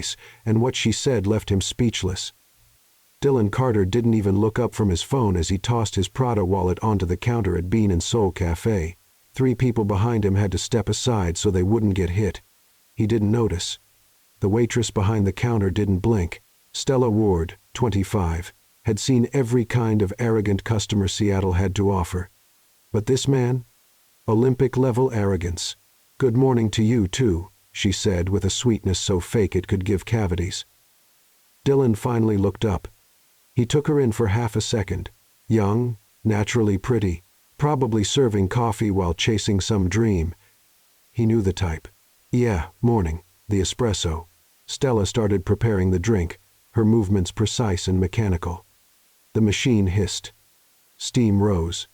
face, and what she said left him speechless. Dylan Carter didn't even look up from his phone as he tossed his Prada wallet onto the counter at Bean and Soul Cafe. 3 people behind him had to step aside so they wouldn't get hit. He didn't notice. The waitress behind the counter didn't blink. Stella Ward, 25, had seen every kind of arrogant customer Seattle had to offer. But this man? Olympic-level arrogance. "Good morning to you, too," she said with a sweetness so fake it could give cavities. Dylan finally looked up. He took her in for half a second. Young, naturally pretty, probably serving coffee while chasing some dream. He knew the type. "Yeah, morning, the espresso." Stella started preparing the drink, her movements precise and mechanical. The machine hissed. Steam rose.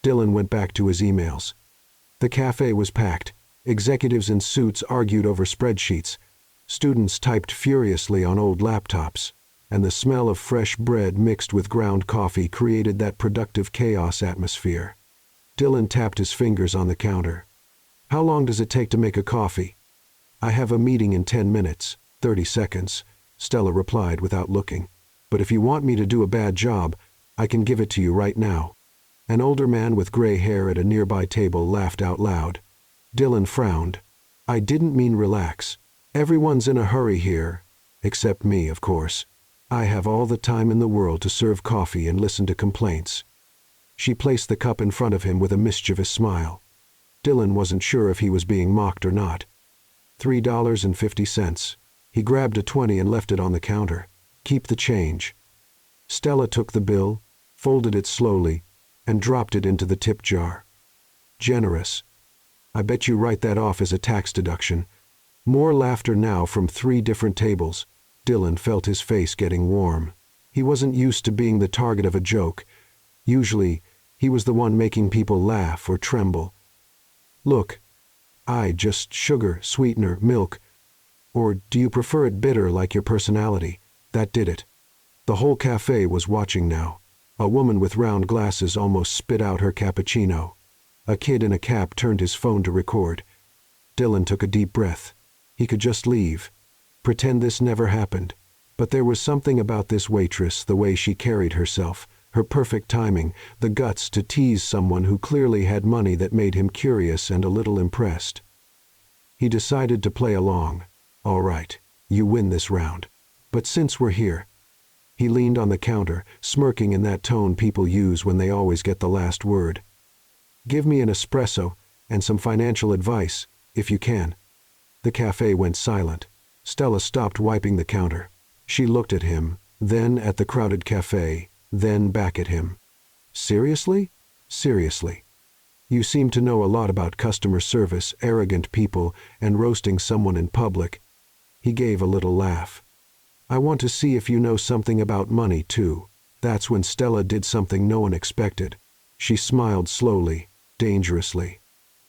Dylan went back to his emails. The cafe was packed. Executives in suits argued over spreadsheets. Students typed furiously on old laptops. And the smell of fresh bread mixed with ground coffee created that productive chaos atmosphere. Dylan tapped his fingers on the counter. "How long does it take to make a coffee?" "I have a meeting in 10 minutes, 30 seconds, Stella replied without looking. "But if you want me to do a bad job, I can give it to you right now." An older man with gray hair at a nearby table laughed out loud. Dylan frowned. "I didn't mean relax. Everyone's in a hurry here. Except me, of course. I have all the time in the world to serve coffee and listen to complaints." She placed the cup in front of him with a mischievous smile. Dylan wasn't sure if he was being mocked or not. $3.50. He grabbed a 20 and left it on the counter. "Keep the change." Stella took the bill, folded it slowly, and dropped it into the tip jar. "Generous. I bet you write that off as a tax deduction." More laughter now from 3 different tables. Dylan felt his face getting warm. He wasn't used to being the target of a joke. Usually, he was the one making people laugh or tremble. "Look, just sugar, sweetener, milk. Or do you prefer it bitter like your personality?" That did it. The whole cafe was watching now. A woman with round glasses almost spit out her cappuccino. A kid in a cap turned his phone to record. Dylan took a deep breath. He could just leave. Pretend this never happened. But there was something about this waitress, the way she carried herself, her perfect timing, the guts to tease someone who clearly had money that made him curious and a little impressed. He decided to play along. "All right, you win this round. But since we're here..." He leaned on the counter, smirking in that tone people use when they always get the last word. "Give me an espresso and some financial advice, if you can." The cafe went silent. Stella stopped wiping the counter. She looked at him, then at the crowded cafe, then back at him. "Seriously? Seriously. You seem to know a lot about customer service, arrogant people, and roasting someone in public." He gave a little laugh. "I want to see if you know something about money, too." That's when Stella did something no one expected. She smiled slowly, dangerously.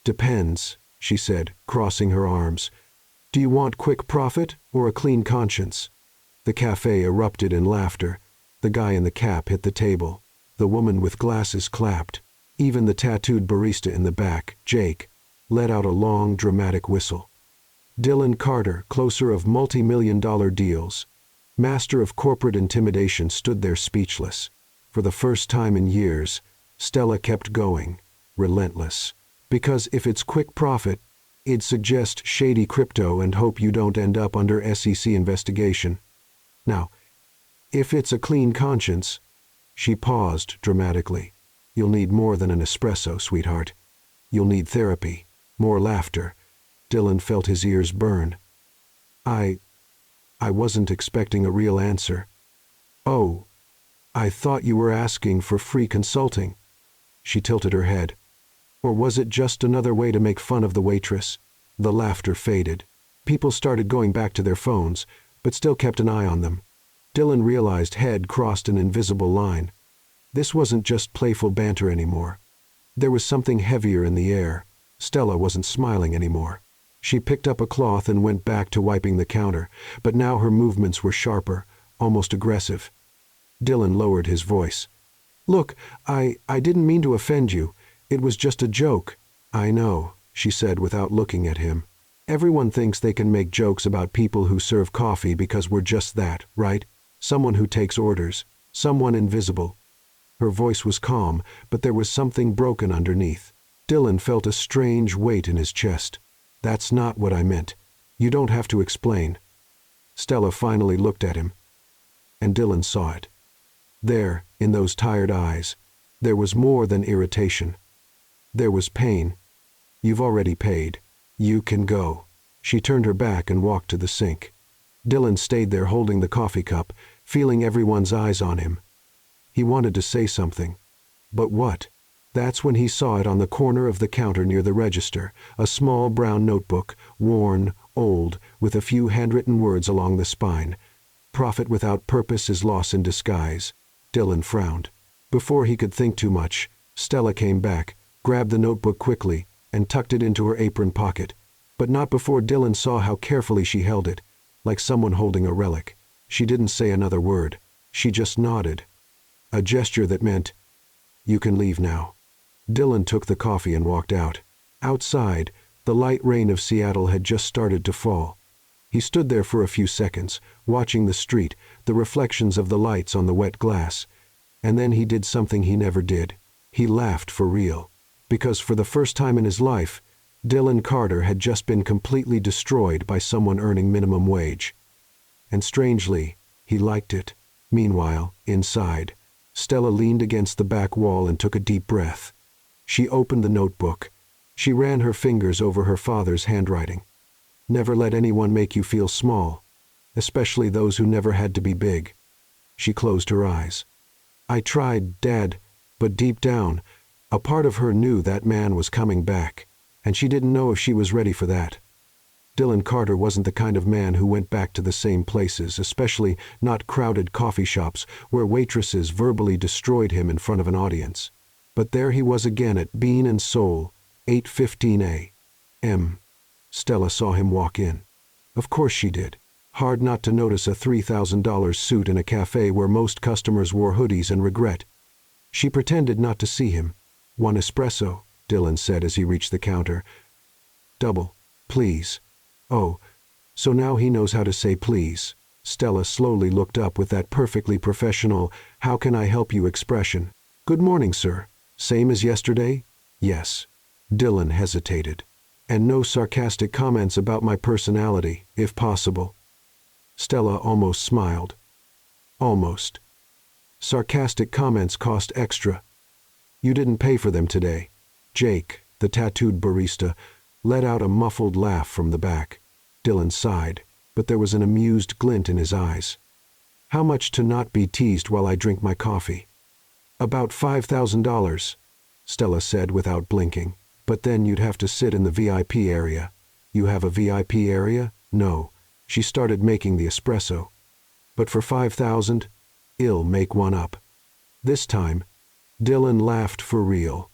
"Depends," she said, crossing her arms. "Do you want quick profit or a clean conscience?" The cafe erupted in laughter. The guy in the cap hit the table. The woman with glasses clapped. Even the tattooed barista in the back, Jake, let out a long, dramatic whistle. Dylan Carter, closer of multi-million-dollar deals, master of corporate intimidation, stood there speechless. For the first time in years, Stella kept going, relentless. Because if it's quick profit, it'd suggest shady crypto and hope you don't end up under SEC investigation. Now, if it's a clean conscience... She paused dramatically. "You'll need more than an espresso, sweetheart. You'll need therapy." More laughter. Dylan felt his ears burn. I wasn't expecting a real answer." "Oh, I thought you were asking for free consulting." She tilted her head. Or was it just another way to make fun of the waitress? The laughter faded. People started going back to their phones, but still kept an eye on them. Dylan realized Head crossed an invisible line. This wasn't just playful banter anymore. There was something heavier in the air. Stella wasn't smiling anymore. She picked up a cloth and went back to wiping the counter, but now her movements were sharper, almost aggressive. Dylan lowered his voice. "Look, I didn't mean to offend you. It was just a joke." "I know," she said without looking at him. Everyone thinks they can make jokes about people who serve coffee because we're just that, right? Someone who takes orders, someone invisible. Her voice was calm, but there was something broken underneath. Dylan felt a strange weight in his chest. That's not what I meant. You don't have to explain. Stella finally looked at him, and Dylan saw it. There, in those tired eyes, there was more than irritation. There was pain. You've already paid. You can go. She turned her back and walked to the sink. Dylan stayed there holding the coffee cup, feeling everyone's eyes on him. He wanted to say something. But what? That's when he saw it on the corner of the counter near the register, a small brown notebook, worn, old, with a few handwritten words along the spine. Profit without purpose is loss in disguise. Dylan frowned. Before he could think too much, Stella came back, grabbed the notebook quickly, and tucked it into her apron pocket. But not before Dylan saw how carefully she held it, like someone holding a relic. She didn't say another word. She just nodded. A gesture that meant, "You can leave now." Dylan took the coffee and walked out. Outside, the light rain of Seattle had just started to fall. He stood there for a few seconds, watching the street, the reflections of the lights on the wet glass. And then he did something he never did. He laughed for real. Because for the first time in his life, Dylan Carter had just been completely destroyed by someone earning minimum wage. And strangely, he liked it. Meanwhile, inside, Stella leaned against the back wall and took a deep breath. She opened the notebook. She ran her fingers over her father's handwriting. Never let anyone make you feel small, especially those who never had to be big. She closed her eyes. I tried, Dad, but deep down, a part of her knew that man was coming back, and she didn't know if she was ready for that. Dylan Carter wasn't the kind of man who went back to the same places, especially not crowded coffee shops where waitresses verbally destroyed him in front of an audience. But there he was again at Bean and Soul, 8:15 a.m. Stella saw him walk in. Of course she did. Hard not to notice a $3,000 suit in a cafe where most customers wore hoodies and regret. She pretended not to see him. "One espresso," Dylan said as he reached the counter. "Double, please." Oh, so now he knows how to say please. Stella slowly looked up with that perfectly professional, "How can I help you" expression. "Good morning, sir. Same as yesterday?" "Yes." Dylan hesitated. "And no sarcastic comments about my personality, if possible." Stella almost smiled. Almost. Sarcastic comments cost extra. "You didn't pay for them today." Jake, the tattooed barista, let out a muffled laugh from the back. Dylan sighed, but there was an amused glint in his eyes. "How much to not be teased while I drink my coffee?" "About $5,000, Stella said without blinking. "But then you'd have to sit in the VIP area." "You have a VIP area?" "No." She started making the espresso. "But for $5,000, I'll make one up." This time, Dylan laughed for real.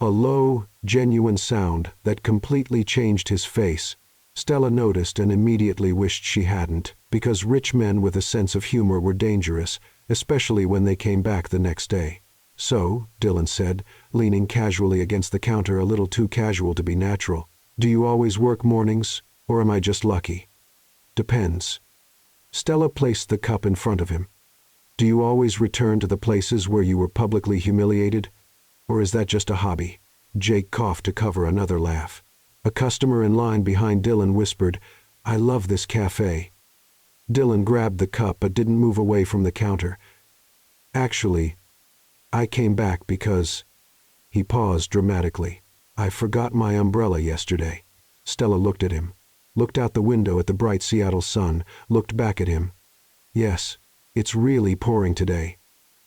A low, genuine sound that completely changed his face. Stella noticed and immediately wished she hadn't, because rich men with a sense of humor were dangerous, especially when they came back the next day. "So," Dylan said, leaning casually against the counter, a little too casual to be natural, "do you always work mornings, or am I just lucky?" "Depends." Stella placed the cup in front of him. "Do you always return to the places where you were publicly humiliated? Or is that just a hobby?" Jake coughed to cover another laugh. A customer in line behind Dylan whispered, "I love this cafe." Dylan grabbed the cup but didn't move away from the counter. "Actually, I came back because—" He paused dramatically. "I forgot my umbrella yesterday." Stella looked at him, looked out the window at the bright Seattle sun, looked back at him. "Yes, it's really pouring today."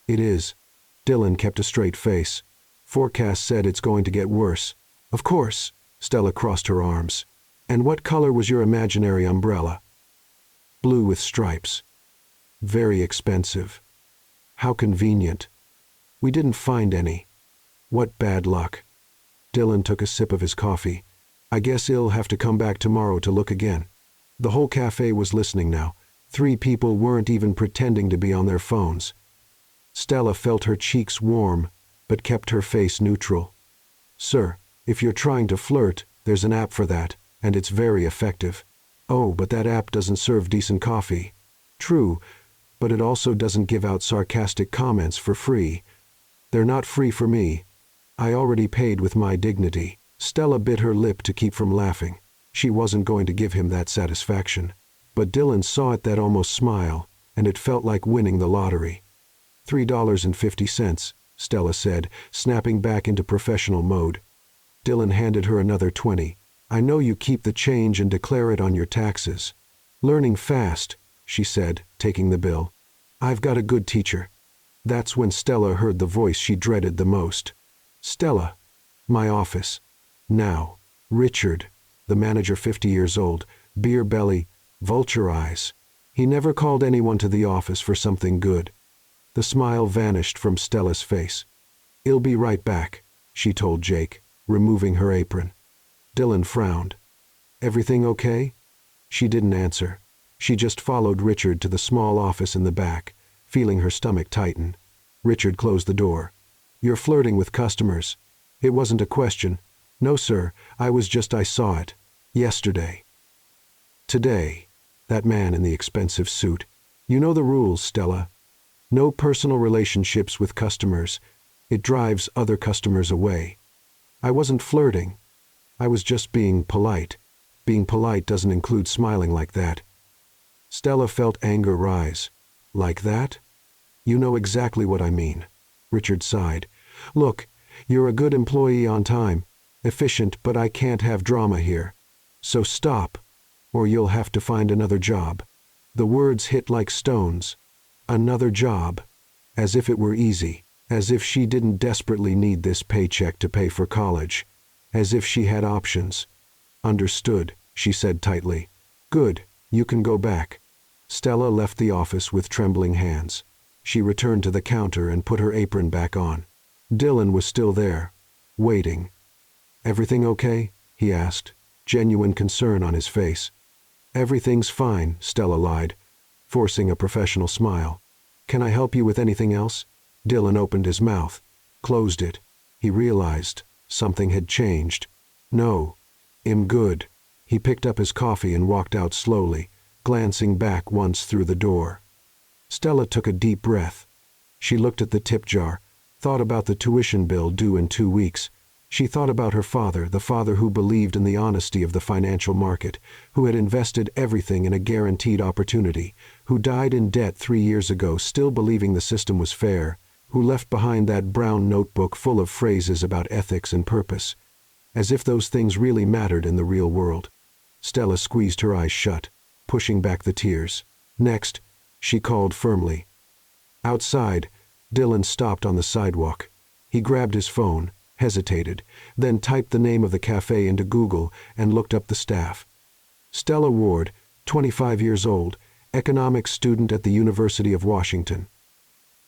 "It is." Dylan kept a straight face. "Forecast said it's going to get worse." "Of course." Stella crossed her arms. "And what color was your imaginary umbrella?" "Blue with stripes." "Very expensive." "How convenient." "We didn't find any." "What bad luck." Dylan took a sip of his coffee. "I guess I'll have to come back tomorrow to look again." The whole cafe was listening now. 3 people weren't even pretending to be on their phones. Stella felt her cheeks warm, but kept her face neutral. "Sir, if you're trying to flirt, there's an app for that." and it's very effective. Oh, but that app doesn't serve decent coffee. True, but it also doesn't give out sarcastic comments for free. They're not free for me. I already paid with my dignity. Stella bit her lip to keep from laughing. She wasn't going to give him that satisfaction. But Dylan saw it, that almost smile, and it felt like winning the lottery. $3.50, Stella said, snapping back into professional mode. Dylan handed her another 20. I know you keep the change and declare it on your taxes. Learning fast, she said, taking the bill. I've got a good teacher. That's when Stella heard the voice she dreaded the most. Stella. My office. Now. Richard, the manager, 50 years old, beer belly, vulture eyes. He never called anyone to the office for something good. The smile vanished from Stella's face. I'll be right back, she told Jake, removing her apron. Dylan frowned. Everything okay? She didn't answer. She just followed Richard to the small office in the back, feeling her stomach tighten. Richard closed the door. You're flirting with customers. It wasn't a question. No, sir, I saw it. Yesterday. Today. That man in the expensive suit. You know the rules, Stella. No personal relationships with customers. It drives other customers away. I wasn't flirting. I was just being polite. Being polite doesn't include smiling like that. Stella felt anger rise. Like that? You know exactly what I mean. Richard sighed. Look, you're a good employee, on time, efficient, but I can't have drama here. So stop, or you'll have to find another job. The words hit like stones. Another job. As if it were easy. As if she didn't desperately need this paycheck to pay for college. As if she had options. Understood, she said tightly. Good, you can go back. Stella left the office with trembling hands. She returned to the counter and put her apron back on. Dylan was still there, waiting. Everything okay? He asked, genuine concern on his face. Everything's fine, Stella lied, forcing a professional smile. Can I help you with anything else? Dylan opened his mouth, closed it. He realized something had changed. No, I'm good. He picked up his coffee and walked out slowly, glancing back once through the door. Stella took a deep breath. She looked at the tip jar, thought about the tuition bill due in 2 weeks. She thought about her father, the father who believed in the honesty of the financial market, who had invested everything in a guaranteed opportunity, who died in debt 3 years ago still believing the system was fair, who left behind that brown notebook full of phrases about ethics and purpose, as if those things really mattered in the real world. Stella squeezed her eyes shut, pushing back the tears. Next, she called firmly. Outside, Dylan stopped on the sidewalk. He grabbed his phone, hesitated, then typed the name of the cafe into Google and looked up the staff. Stella Ward, 25 years old, economics student at the University of Washington.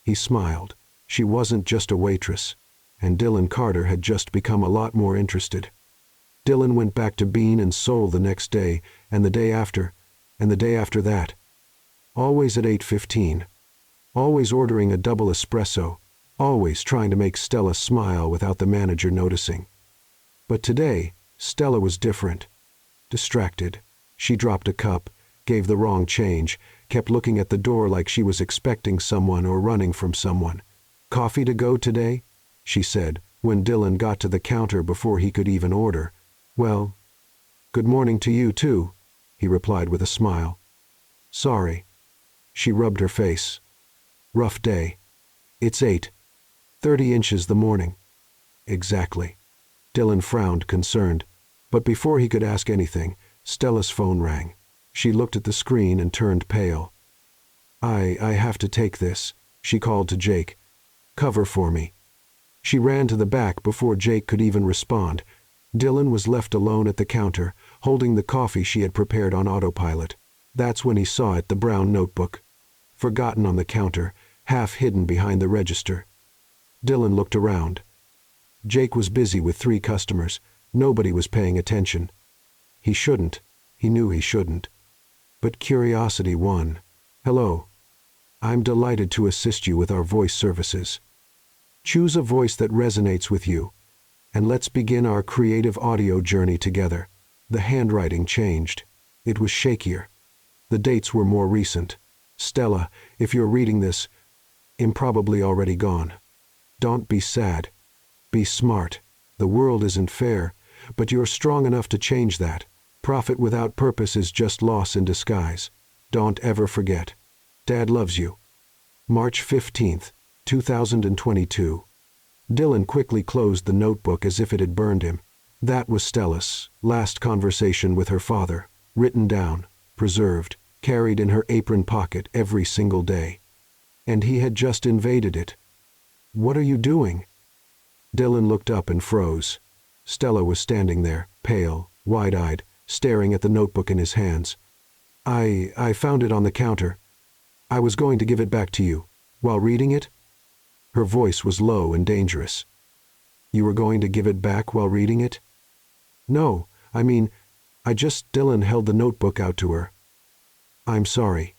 He smiled. She wasn't just a waitress, and Dylan Carter had just become a lot more interested. Dylan went back to Bean and Soul the next day, and the day after, and the day after that. Always at 8:15. Always ordering a double espresso, always trying to make Stella smile without the manager noticing. But today, Stella was different. Distracted. She dropped a cup, gave the wrong change, kept looking at the door like she was expecting someone or running from someone. Coffee to go today? She said, when Dylan got to the counter before he could even order. Well, good morning to you too, he replied with a smile. Sorry. She rubbed her face. Rough day. It's 8:30 inches the morning. Exactly. Dylan frowned, concerned. But before he could ask anything, Stella's phone rang. She looked at the screen and turned pale. I have to take this, she called to Jake. Cover for me. She ran to the back before Jake could even respond. Dylan was left alone at the counter, holding the coffee she had prepared on autopilot. That's when he saw it, the brown notebook. Forgotten on the counter, half hidden behind the register. Dylan looked around. Jake was busy with 3 customers. Nobody was paying attention. He shouldn't. He knew he shouldn't. But curiosity won. Hello. I'm delighted to assist you with our voice services. Choose a voice that resonates with you, and let's begin our creative audio journey together. The handwriting changed. It was shakier. The dates were more recent. Stella, if you're reading this, I'm probably already gone. Don't be sad. Be smart. The world isn't fair, but you're strong enough to change that. Profit without purpose is just loss in disguise. Don't ever forget. Dad loves you. March 15th, 2022. Dylan quickly closed the notebook as if it had burned him. That was Stella's last conversation with her father, written down, preserved, carried in her apron pocket every single day. And he had just invaded it. What are you doing? Dylan looked up and froze. Stella was standing there, pale, wide-eyed, staring at the notebook in his hands. I found it on the counter. I was going to give it back to you. While reading it? Her voice was low and dangerous. You were going to give it back while reading it? No, Dylan held the notebook out to her. I'm sorry.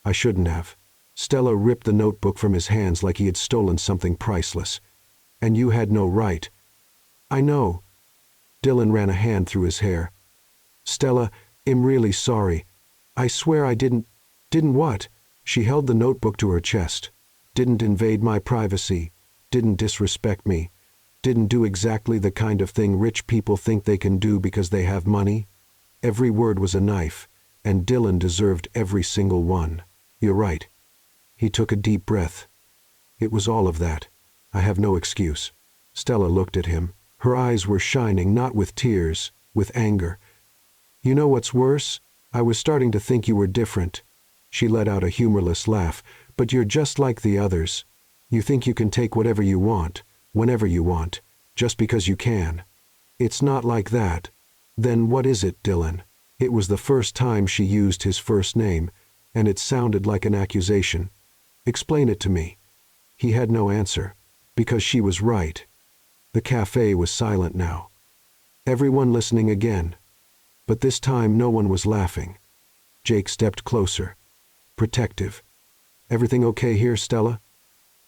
I shouldn't have. Stella ripped the notebook from his hands like he had stolen something priceless. And you had no right. I know. Dylan ran a hand through his hair. Stella, I'm really sorry. I swear I didn't what? She held the notebook to her chest. Didn't invade my privacy. Didn't disrespect me. Didn't do exactly the kind of thing rich people think they can do because they have money. Every word was a knife, and Dylan deserved every single one. You're right. He took a deep breath. It was all of that. I have no excuse. Stella looked at him. Her eyes were shining, not with tears, with anger. You know what's worse? I was starting to think you were different. She let out a humorless laugh. But you're just like the others. You think you can take whatever you want, whenever you want, just because you can. It's not like that. Then what is it, Dylan? It was the first time she used his first name, and it sounded like an accusation. Explain it to me. He had no answer, because she was right. The cafe was silent now. Everyone listening again. But this time no one was laughing. Jake stepped closer, protective. Everything okay here, Stella?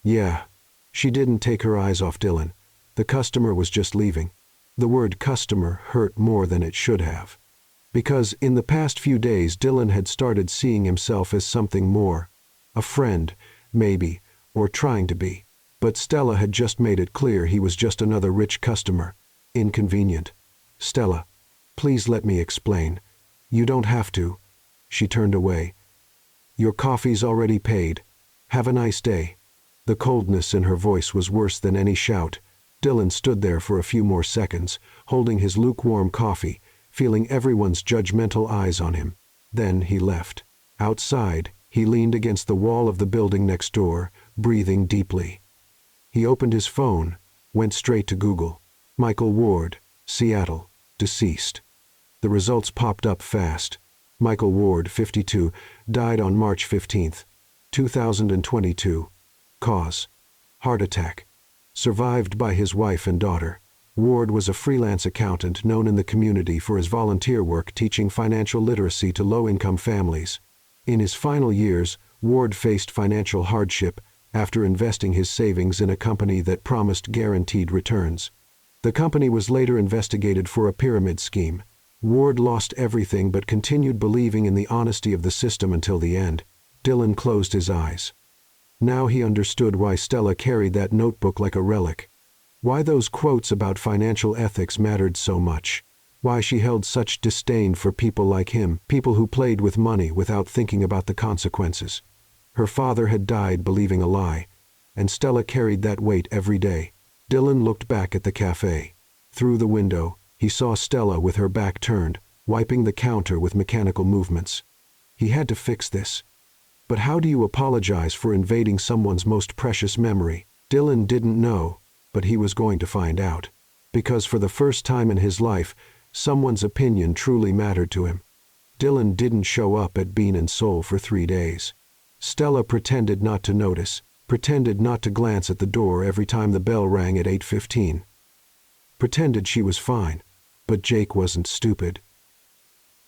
Yeah. She didn't take her eyes off Dylan. The customer was just leaving. The word customer hurt more than it should have. Because in the past few days Dylan had started seeing himself as something more. A friend, maybe, or trying to be. But Stella had just made it clear he was just another rich customer. Inconvenient. Stella, please let me explain. You don't have to. She turned away. Your coffee's already paid. Have a nice day. The coldness in her voice was worse than any shout. Dylan stood there for a few more seconds, holding his lukewarm coffee, feeling everyone's judgmental eyes on him. Then he left. Outside, he leaned against the wall of the building next door, breathing deeply. He opened his phone, went straight to Google. Michael Ward, Seattle, deceased. The results popped up fast. Michael Ward, 52, died on March 15, 2022. Cause: heart attack. Survived by his wife and daughter. Ward was a freelance accountant known in the community for his volunteer work teaching financial literacy to low-income families. In his final years, Ward faced financial hardship after investing his savings in a company that promised guaranteed returns. The company was later investigated for a pyramid scheme. Ward lost everything but continued believing in the honesty of the system until the end. Dylan closed his eyes. Now he understood why Stella carried that notebook like a relic. Why those quotes about financial ethics mattered so much. Why she held such disdain for people like him, people who played with money without thinking about the consequences. Her father had died believing a lie, and Stella carried that weight every day. Dylan looked back at the cafe. Through the window, he saw Stella with her back turned, wiping the counter with mechanical movements. He had to fix this. But how do you apologize for invading someone's most precious memory? Dylan didn't know, but he was going to find out. Because for the first time in his life, someone's opinion truly mattered to him. Dylan didn't show up at Bean and Soul for 3 days. Stella pretended not to notice, pretended not to glance at the door every time the bell rang at 8:15. Pretended she was fine. But Jake wasn't stupid.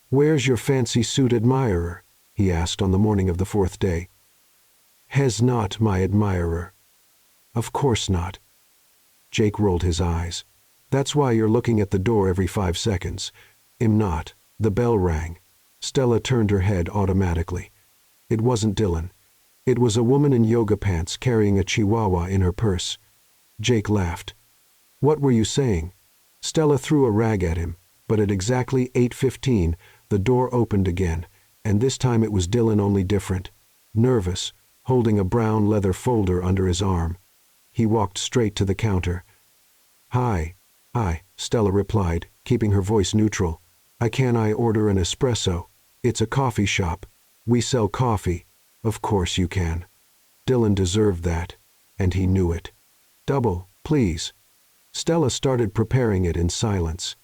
"Where's your fancy suit admirer?" he asked on the morning of the 4th day. "Has not my admirer." "Of course not." Jake rolled his eyes. "That's why you're looking at the door every 5 seconds. "Am not." The bell rang. Stella turned her head automatically. It wasn't Dylan. It was a woman in yoga pants carrying a chihuahua in her purse. Jake laughed. "What were you saying?" Stella threw a rag at him, but at exactly 8:15, the door opened again, and this time it was Dylan, only different. Nervous, holding a brown leather folder under his arm. He walked straight to the counter. "Hi." "Hi," Stella replied, keeping her voice neutral. Can I order an espresso? It's a coffee shop. We sell coffee." "Of course you can." Dylan deserved that, and he knew it. "Double, please." Stella started preparing it in silence.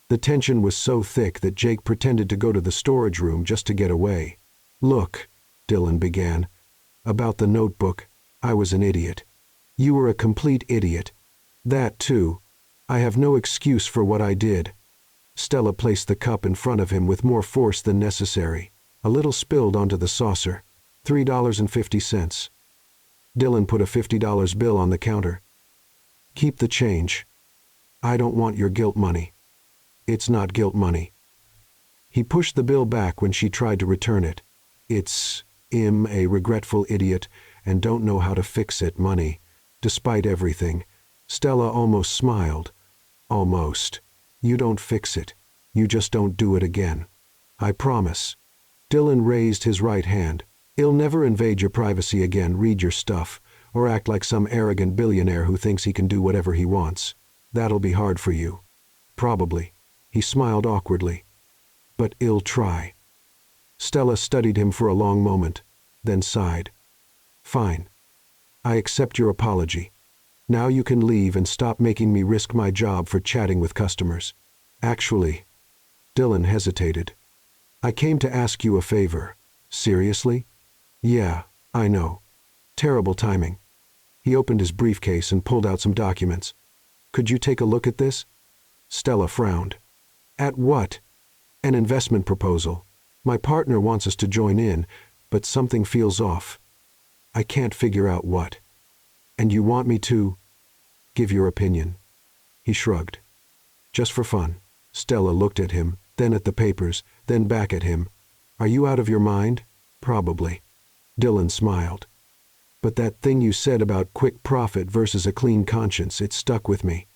The tension was so thick that Jake pretended to go to the storage room just to get away. "Look," Dylan began. "About the notebook, I was an idiot. You were a complete idiot. That too. I have no excuse for what I did." Stella placed the cup in front of him with more force than necessary. A little spilled onto the saucer. $3.50. Dylan put a $50 bill on the counter. "Keep the change. I don't want your guilt money." "It's not guilt money." He pushed the bill back when she tried to return it. "I'm a regretful idiot and don't know how to fix it money. Despite everything." Stella almost smiled. "Almost. You don't fix it. You just don't do it again. I promise." Dylan raised his right hand. "I'll never invade your privacy again, read your stuff, or act like some arrogant billionaire who thinks he can do whatever he wants. That'll be hard for you." "Probably." He smiled awkwardly. "But I'll try." Stella studied him for a long moment, then sighed. "Fine. I accept your apology. Now you can leave and stop making me risk my job for chatting with customers." "Actually," Dylan hesitated, "I came to ask you a favor." "Seriously?" "Yeah, I know. Terrible timing." He opened his briefcase and pulled out some documents. "Could you take a look at this?" Stella frowned. "At what?" "An investment proposal. My partner wants us to join in, but something feels off. I can't figure out what." "And you want me to?" "Give your opinion." He shrugged. "Just for fun." Stella looked at him, then at the papers, then back at him. "Are you out of your mind?" "Probably." Dylan smiled. "But that thing you said about quick profit versus a clean conscience, it stuck with me.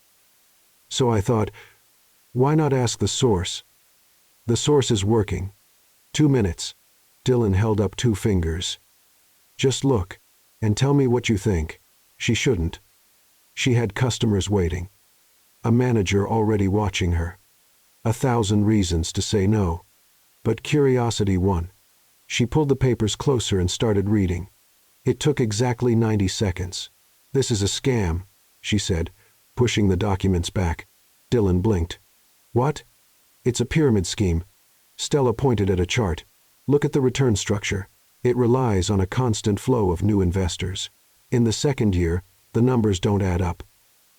So I thought, why not ask the source? The source is working. 2 minutes." Dylan held up 2 fingers. "Just look, and tell me what you think." She shouldn't. She had customers waiting. A manager already watching her. 1,000 reasons to say no. But curiosity won. She pulled the papers closer and started reading. It took exactly 90 seconds. "This is a scam," she said, pushing the documents back. Dylan blinked. "What?" "It's a pyramid scheme." Stella pointed at a chart. "Look at the return structure. It relies on a constant flow of new investors. In the second year, the numbers don't add up.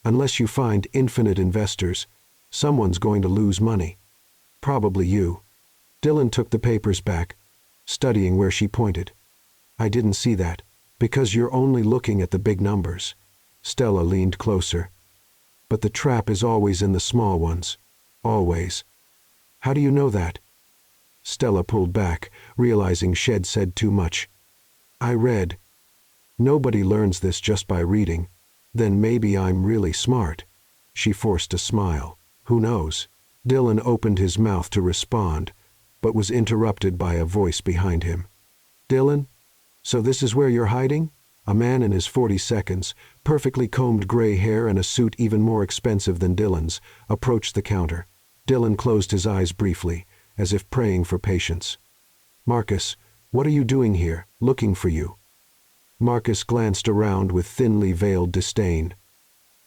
Unless you find infinite investors, someone's going to lose money. Probably you." Dylan took the papers back, studying where she pointed. "I didn't see that, because you're only looking at the big numbers." Stella leaned closer. "But the trap is always in the small ones. Always." "How do you know that?" Stella pulled back, realizing she'd said too much. "I read." "Nobody learns this just by reading. Then maybe I'm really smart." She forced a smile. "Who knows?" Dylan opened his mouth to respond, but was interrupted by a voice behind him. "Dylan? So this is where you're hiding?" A man in his 42nds, perfectly combed gray hair and a suit even more expensive than Dylan's, approached the counter. Dylan closed his eyes briefly, as if praying for patience. "Marcus, what are you doing here? Looking for you." Marcus glanced around with thinly veiled disdain.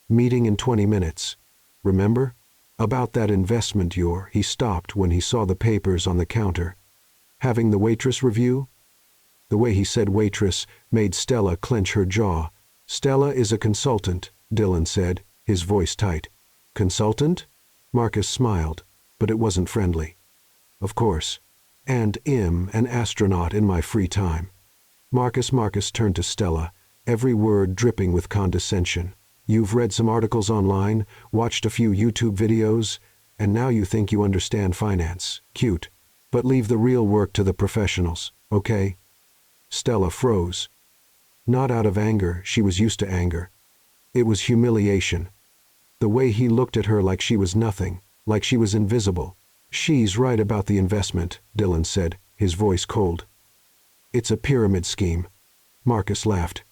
"Meeting in 20 minutes. Remember? About that investment He stopped when he saw the papers on the counter. "Having the waitress review?" The way he said waitress made Stella clench her jaw. "Stella is a consultant," Dylan said, his voice tight. "Consultant?" Marcus smiled, but it wasn't friendly. "Of course. And I'm an astronaut in my free time." Marcus turned to Stella, every word dripping with condescension. "You've read some articles online, watched a few YouTube videos, And now you think you understand finance. Cute. But leave the real work to the professionals, okay? Stella froze. Not out of anger, she was used to anger. It was humiliation. The way he looked at her like she was nothing, like she was invisible. She's right about the investment, Dylan said, his voice cold. It's a pyramid scheme. Marcus laughed.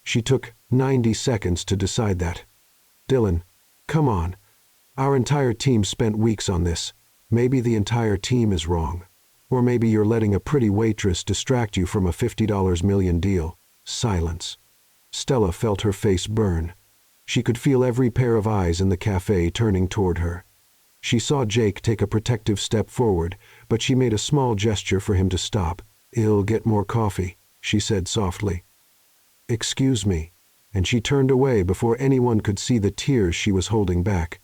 She took 90 seconds to decide that. Dylan, come on. Our entire team spent weeks on this. Maybe the entire team is wrong. Or maybe you're letting a pretty waitress distract you from a $50 million deal. Silence. Stella felt her face burn. She could feel every pair of eyes in the cafe turning toward her. She saw Jake take a protective step forward, but she made a small gesture for him to stop. "I'll get more coffee," she said softly. "Excuse me," and she turned away before anyone could see the tears she was holding back.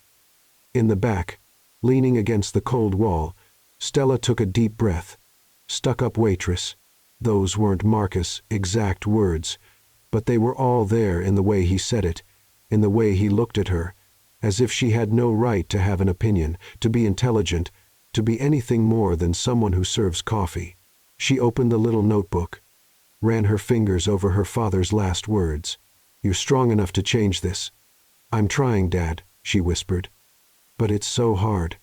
In the back, leaning against the cold wall, Stella took a deep breath. Stuck-up waitress. Those weren't Marcus' exact words, but they were all there in the way he said it, in the way he looked at her, as if she had no right to have an opinion, to be intelligent, to be anything more than someone who serves coffee. She opened the little notebook, ran her fingers over her father's last words. "You're strong enough to change this." "I'm trying, Dad," she whispered. "But it's so hard."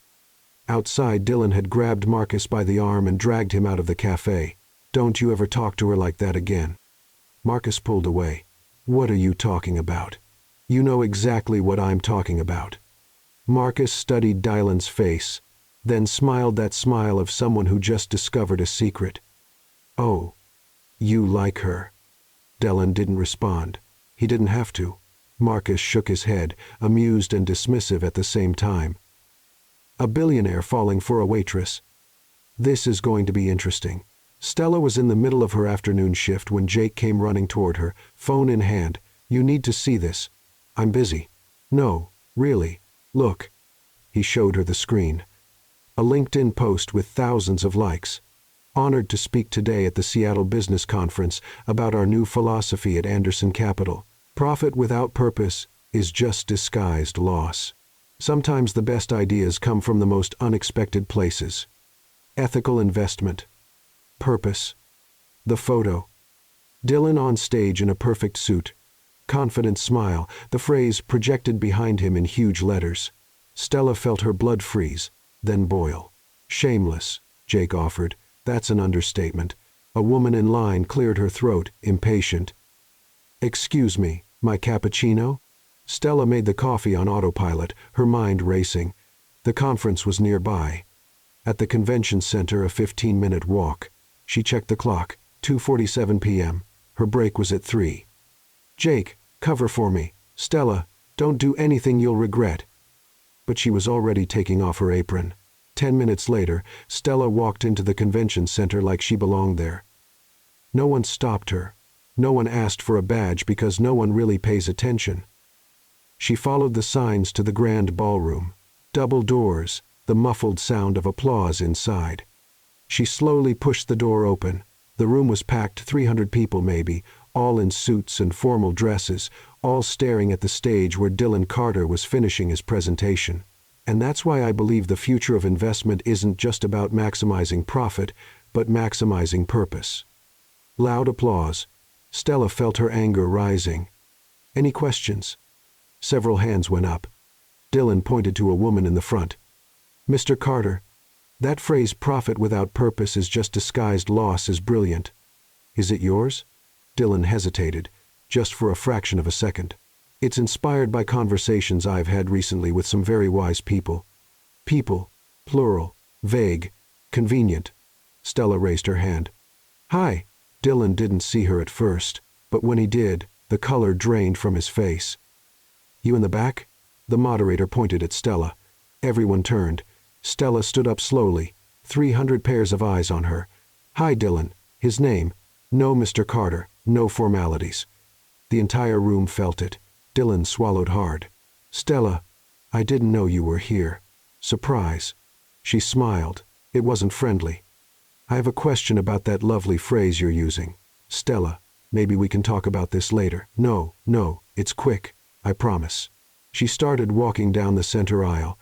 Outside, Dylan had grabbed Marcus by the arm and dragged him out of the cafe. "Don't you ever talk to her like that again." Marcus pulled away. "What are you talking about?" "You know exactly what I'm talking about." Marcus studied Dylan's face, then smiled that smile of someone who just discovered a secret. "Oh, you like her." Dylan didn't respond. He didn't have to. Marcus shook his head, amused and dismissive at the same time. A billionaire falling for a waitress. This is going to be interesting. Stella was in the middle of her afternoon shift when Jake came running toward her, phone in hand. "You need to see this." "I'm busy." "No, really. Look." He showed her the screen. A LinkedIn post with thousands of likes. "Honored to speak today at the Seattle Business Conference about our new philosophy at Anderson Capital. Profit without purpose is just disguised loss. Sometimes the best ideas come from the most unexpected places. Ethical investment. Purpose." The photo. Dylan on stage in a perfect suit. Confident smile, the phrase projected behind him in huge letters. Stella felt her blood freeze, then boil. "Shameless," Jake offered. "That's an understatement." A woman in line cleared her throat, impatient. "Excuse me, my cappuccino?" Stella made the coffee on autopilot, her mind racing. The conference was nearby. At the convention center, a 15-minute walk. She checked the clock, 2:47 p.m. Her break was at 3. "Jake, cover for me. Stella, don't do anything you'll regret." But she was already taking off her apron. 10 minutes later, Stella walked into the convention center like she belonged there. No one stopped her. No one asked for a badge because no one really pays attention. She followed the signs to the grand ballroom. Double doors, the muffled sound of applause inside. She slowly pushed the door open. The room was packed, 300 people maybe, all in suits and formal dresses, all staring at the stage where Dylan Carter was finishing his presentation. And that's why I believe the future of investment isn't just about maximizing profit, but maximizing purpose. Loud applause. Stella felt her anger rising. "Any questions?" Several hands went up. Dylan pointed to a woman in the front. "Mr. Carter, that phrase 'profit without purpose is just disguised loss' is brilliant. Is it yours?" Dylan hesitated, just for a fraction of a second. "It's inspired by conversations I've had recently with some very wise people." People, plural, vague, convenient. Stella raised her hand. "Hi." Dylan didn't see her at first, but when he did, the color drained from his face. "You in the back?" The moderator pointed at Stella. Everyone turned. Stella stood up slowly, 300 pairs of eyes on her. "Hi, Dylan." His name. No Mr. Carter, no formalities. The entire room felt it. Dylan swallowed hard. "Stella, I didn't know you were here. Surprise." She smiled. It wasn't friendly. "I have a question about that lovely phrase you're using." "Stella, maybe we can talk about this later." No, it's quick. I promise." She started walking down the center aisle.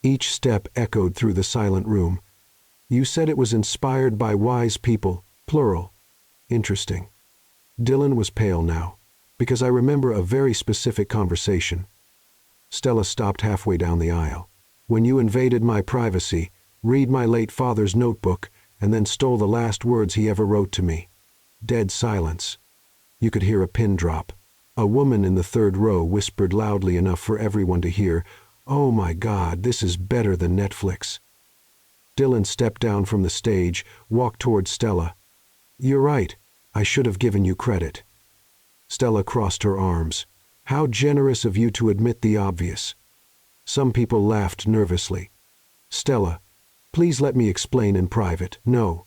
Each step echoed through the silent room. You said it was inspired by wise people, plural. Interesting. Dylan was pale now, because I remember a very specific conversation. Stella stopped halfway down the aisle. When you invaded my privacy, read my late father's notebook, and then stole the last words he ever wrote to me. Dead silence. You could hear a pin drop. A woman in the third row whispered loudly enough for everyone to hear, "Oh my God, this is better than Netflix." Dylan stepped down from the stage, walked toward Stella. "You're right. I should have given you credit." Stella crossed her arms. "How generous of you to admit the obvious." Some people laughed nervously. "Stella, please let me explain in private." "No."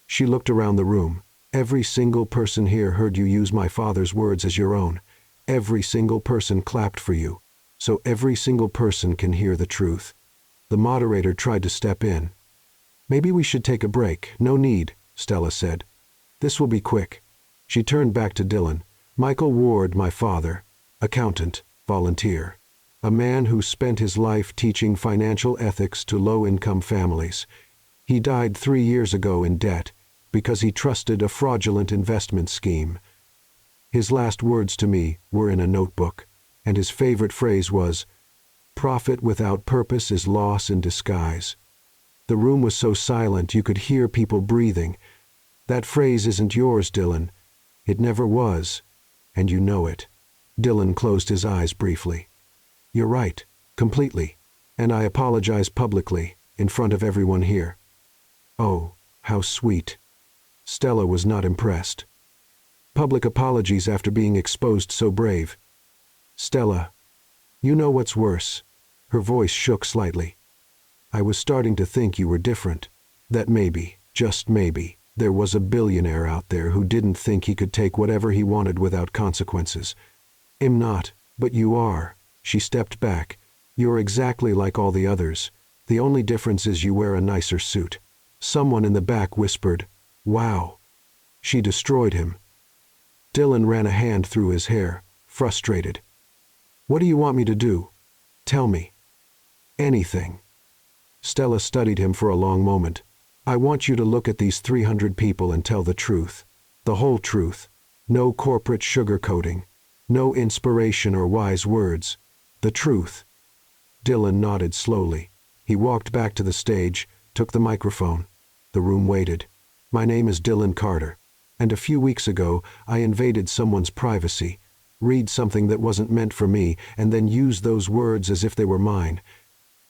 She looked around the room. "Every single person here heard you use my father's words as your own. Every single person clapped for you. So every single person can hear the truth." The moderator tried to step in. "Maybe we should take a break." "No need," Stella said. "This will be quick." She turned back to Dylan. "Michael Ward, my father, accountant, volunteer. A man who spent his life teaching financial ethics to low-income families. He died 3 years ago in debt because he trusted a fraudulent investment scheme. His last words to me were in a notebook, and his favorite phrase was, 'Profit without purpose is loss in disguise.'" The room was so silent you could hear people breathing. "That phrase isn't yours, Dylan. It never was, and you know it." Dylan closed his eyes briefly. "You're right, completely, and I apologize publicly, in front of everyone here." "Oh, how sweet." Stella was not impressed. "Public apologies after being exposed so brave." "Stella, you know what's worse?" Her voice shook slightly. "I was starting to think you were different. That maybe, just maybe, there was a billionaire out there who didn't think he could take whatever he wanted without consequences. I'm not, but you are." She stepped back. "You're exactly like all the others. The only difference is you wear a nicer suit." Someone in the back whispered, "Wow." She destroyed him. Dylan ran a hand through his hair, frustrated. "What do you want me to do? Tell me." "Anything." Stella studied him for a long moment. "I want you to look at these 300 people and tell the truth. The whole truth. No corporate sugarcoating. No inspiration or wise words. The truth." Dylan nodded slowly. He walked back to the stage, took the microphone. The room waited. "My name is Dylan Carter, and a few weeks ago I invaded someone's privacy, read something that wasn't meant for me, and then use those words as if they were mine."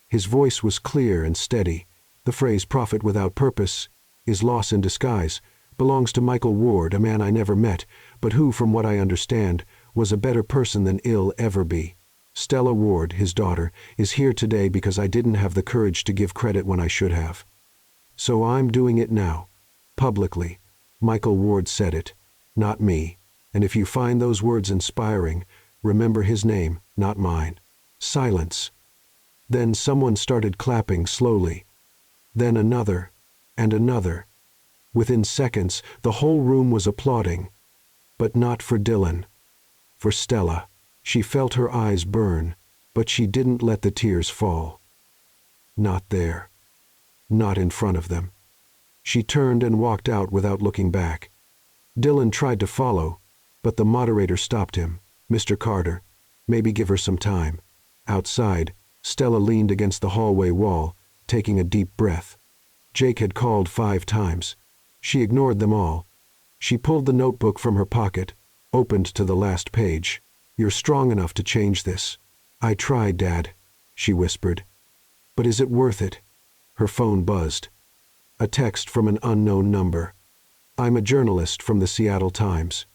His voice was clear and steady. "The phrase 'profit without purpose is loss in disguise' belongs to Michael Ward, a man I never met, but who, from what I understand, was a better person than I'll ever be. Stella Ward, his daughter, is here today because I didn't have the courage to give credit when I should have. So I'm doing it now, publicly. Michael Ward said it, not me. And if you find those words inspiring, remember his name, not mine." Silence. Then someone started clapping slowly. Then another, and another. Within seconds, the whole room was applauding. But not for Dylan. For Stella. She felt her eyes burn, but she didn't let the tears fall. Not there. Not in front of them. She turned and walked out without looking back. Dylan tried to follow, but the moderator stopped him. "Mr. Carter, maybe give her some time." Outside, Stella leaned against the hallway wall, taking a deep breath. Jake had called 5 times. She ignored them all. She pulled the notebook from her pocket, opened to the last page. "You're strong enough to change this." "I tried, Dad," she whispered. "But is it worth it?" Her phone buzzed. A text from an unknown number. "I'm a journalist from the Seattle Times.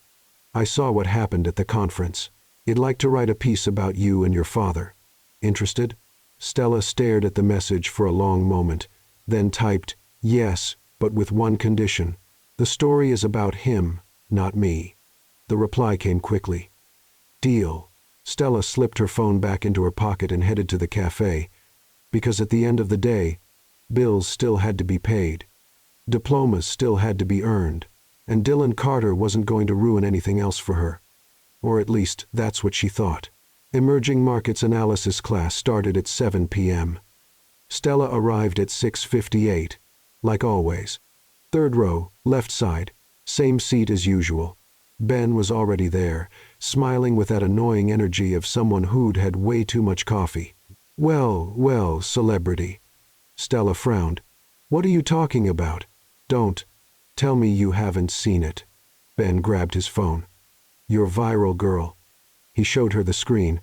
I saw what happened at the conference. I'd like to write a piece about you and your father. Interested?" Stella stared at the message for a long moment, then typed, "Yes, but with one condition. The story is about him, not me." The reply came quickly. "Deal." Stella slipped her phone back into her pocket and headed to the cafe, because at the end of the day, bills still had to be paid. Diplomas still had to be earned, and Dylan Carter wasn't going to ruin anything else for her. Or at least, that's what she thought. Emerging Markets Analysis class started at 7 p.m. Stella arrived at 6:58, like always. Third row, left side, same seat as usual. Ben was already there, smiling with that annoying energy of someone who'd had way too much coffee. Well, well, celebrity. Stella frowned. What are you talking about? Don't tell me you haven't seen it. Ben grabbed his phone. Your viral girl. He showed her the screen.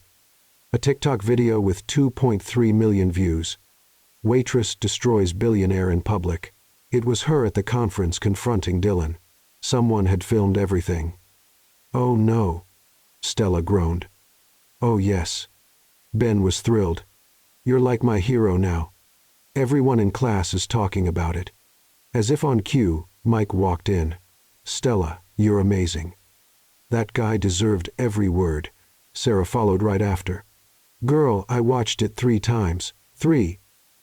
A TikTok video with 2.3 million views. Waitress destroys billionaire in public. It was her at the conference confronting Dylan. Someone had filmed everything. Oh no, Stella groaned. Oh yes. Ben was thrilled. You're like my hero now. Everyone in class is talking about it. As if on cue, Mike walked in. Stella, you're amazing. That guy deserved every word. Sarah followed right after. Girl, I watched it 3 times. 3.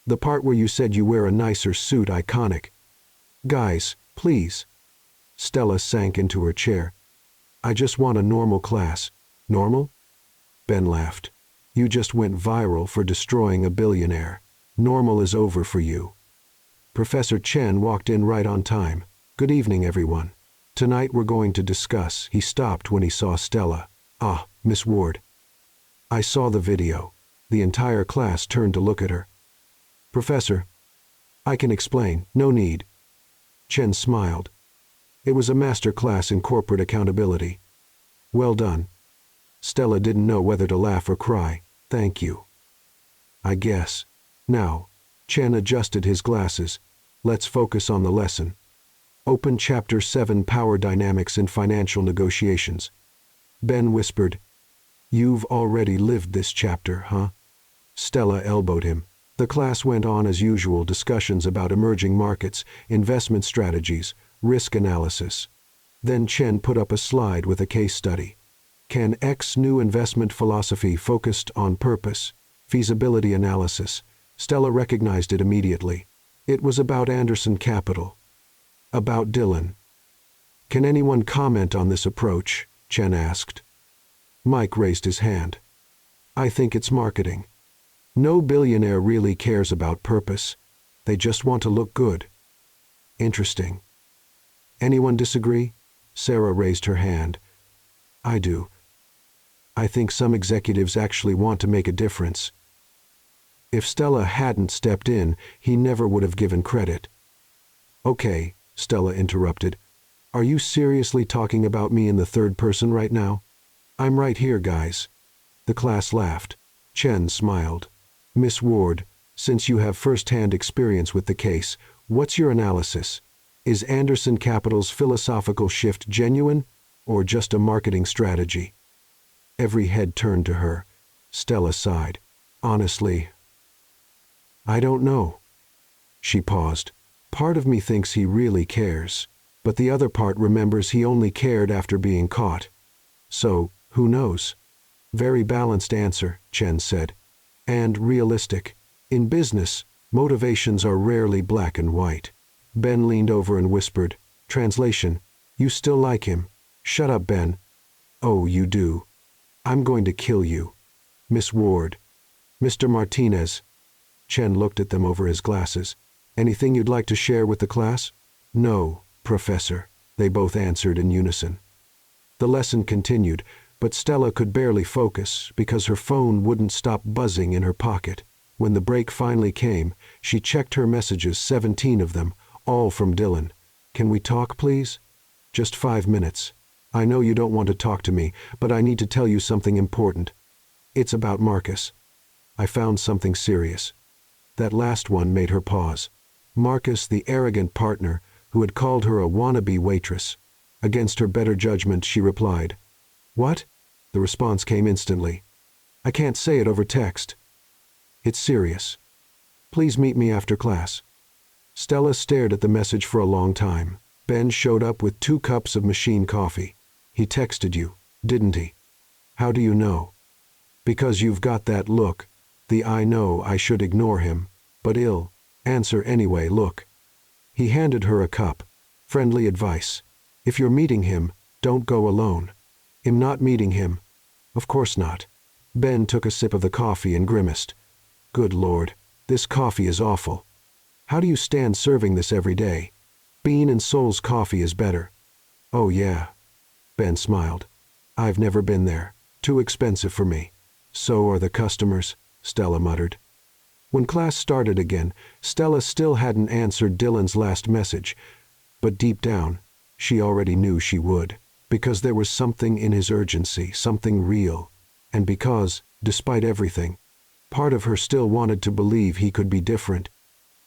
The part where you said you wear a nicer suit, iconic. Guys, please. Stella sank into her chair. I just want a normal class. Normal? Ben laughed. You just went viral for destroying a billionaire. Normal is over for you. Professor Chen walked in right on time. Good evening, everyone. Tonight we're going to discuss. He stopped when he saw Stella. Ah, Miss Ward. I saw the video. The entire class turned to look at her. Professor, I can explain. No need. Chen smiled. It was a master class in corporate accountability. Well done. Stella didn't know whether to laugh or cry. Thank you. I guess. Now, Chen adjusted his glasses. Let's focus on the lesson. Open Chapter 7, Power Dynamics in Financial Negotiations. Ben whispered, You've already lived this chapter, huh? Stella elbowed him. The class went on as usual, discussions about emerging markets, investment strategies, risk analysis. Then Chen put up a slide with a case study. Can X new investment philosophy focused on purpose, feasibility analysis? Stella recognized it immediately. It was about Anderson Capital. About Dylan. Can anyone comment on this approach? Chen asked. Mike raised his hand. I think it's marketing. No billionaire really cares about purpose. They just want to look good. Interesting. Anyone disagree? Sarah raised her hand. I do. I think some executives actually want to make a difference. If Stella hadn't stepped in, he never would have given credit. Okay, Stella interrupted. Are you seriously talking about me in the third person right now? I'm right here, guys. The class laughed. Chen smiled. Miss Ward, since you have first-hand experience with the case, what's your analysis? Is Anderson Capital's philosophical shift genuine or just a marketing strategy? Every head turned to her. Stella sighed. Honestly, I don't know. She paused. Part of me thinks he really cares, but the other part remembers he only cared after being caught. So, who knows? Very balanced answer, Chen said. And realistic. In business, motivations are rarely black and white. Ben leaned over and whispered, Translation, you still like him. Shut up, Ben. Oh, you do. I'm going to kill you. Miss Ward. Mr. Martinez. Chen looked at them over his glasses. Anything you'd like to share with the class? No, Professor, they both answered in unison. The lesson continued, but Stella could barely focus because her phone wouldn't stop buzzing in her pocket. When the break finally came, she checked her messages, 17 of them, all from Dylan. Can we talk, please? Just 5 minutes. I know you don't want to talk to me, but I need to tell you something important. It's about Marcus. I found something serious. That last one made her pause. Marcus, the arrogant partner, who had called her a wannabe waitress. Against her better judgment, she replied, What? The response came instantly. I can't say it over text. It's serious. Please meet me after class. Stella stared at the message for a long time. Ben showed up with 2 cups of machine coffee. He texted you, didn't he? How do you know? Because you've got that look. The I know I should ignore him, but ill. Answer anyway, look. He handed her a cup. Friendly advice. If you're meeting him, don't go alone. I'm not meeting him. Of course not. Ben took a sip of the coffee and grimaced. Good Lord. This coffee is awful. How do you stand serving this every day? Bean and Soul's coffee is better. Oh yeah. Ben smiled. I've never been there. Too expensive for me. So are the customers, Stella muttered. When class started again, Stella still hadn't answered Dylan's last message, but deep down, she already knew she would, because there was something in his urgency, something real, and because, despite everything, part of her still wanted to believe he could be different,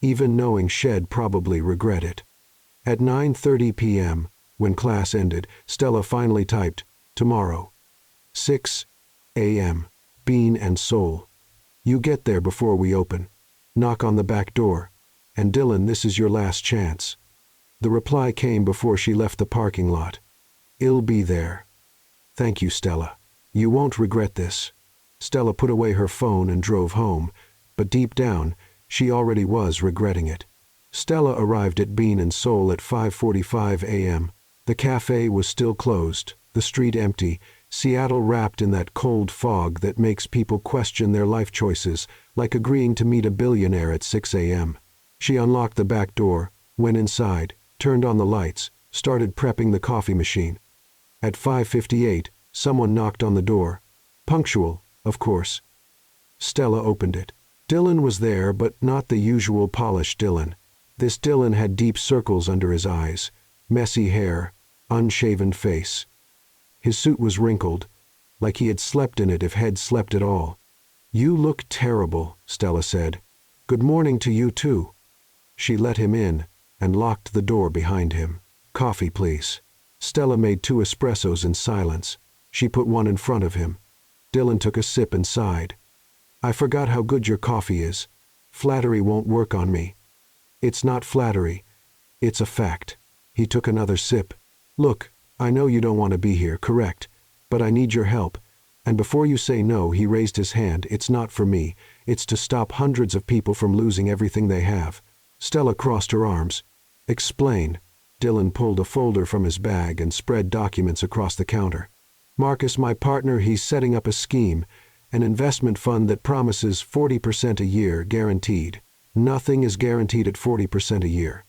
even knowing she'd probably regret it. At 9:30 p.m., when class ended, Stella finally typed, tomorrow, 6 a.m., Bean and Soul. You get there before we open. Knock on the back door. And Dylan, this is your last chance. The reply came before she left the parking lot. I'll be there. Thank you, Stella. You won't regret this. Stella put away her phone and drove home, but deep down, she already was regretting it. Stella arrived at Bean and Soul at 5:45 a.m. The cafe was still closed, the street empty, Seattle wrapped in that cold fog that makes people question their life choices, like agreeing to meet a billionaire at 6 a.m. She unlocked the back door, went inside, turned on the lights, started prepping the coffee machine. At 5:58, someone knocked on the door. Punctual, of course. Stella opened it. Dylan was there, but not the usual polished Dylan. This Dylan had deep circles under his eyes, messy hair, unshaven face. His suit was wrinkled, like he had slept in it if he'd slept at all. You look terrible, Stella said. Good morning to you too. She let him in and locked the door behind him. Coffee, please. Stella made 2 espressos in silence. She put one in front of him. Dylan took a sip and sighed. I forgot how good your coffee is. Flattery won't work on me. It's not flattery. It's a fact. He took another sip. Look, I know you don't want to be here, correct, but I need your help. And before you say no, he raised his hand. It's not for me. It's to stop hundreds of people from losing everything they have. Stella crossed her arms. Explain. Dylan pulled a folder from his bag and spread documents across the counter. Marcus, my partner, he's setting up a scheme, an investment fund that promises 40% a year, guaranteed. Nothing is guaranteed at 40% a year.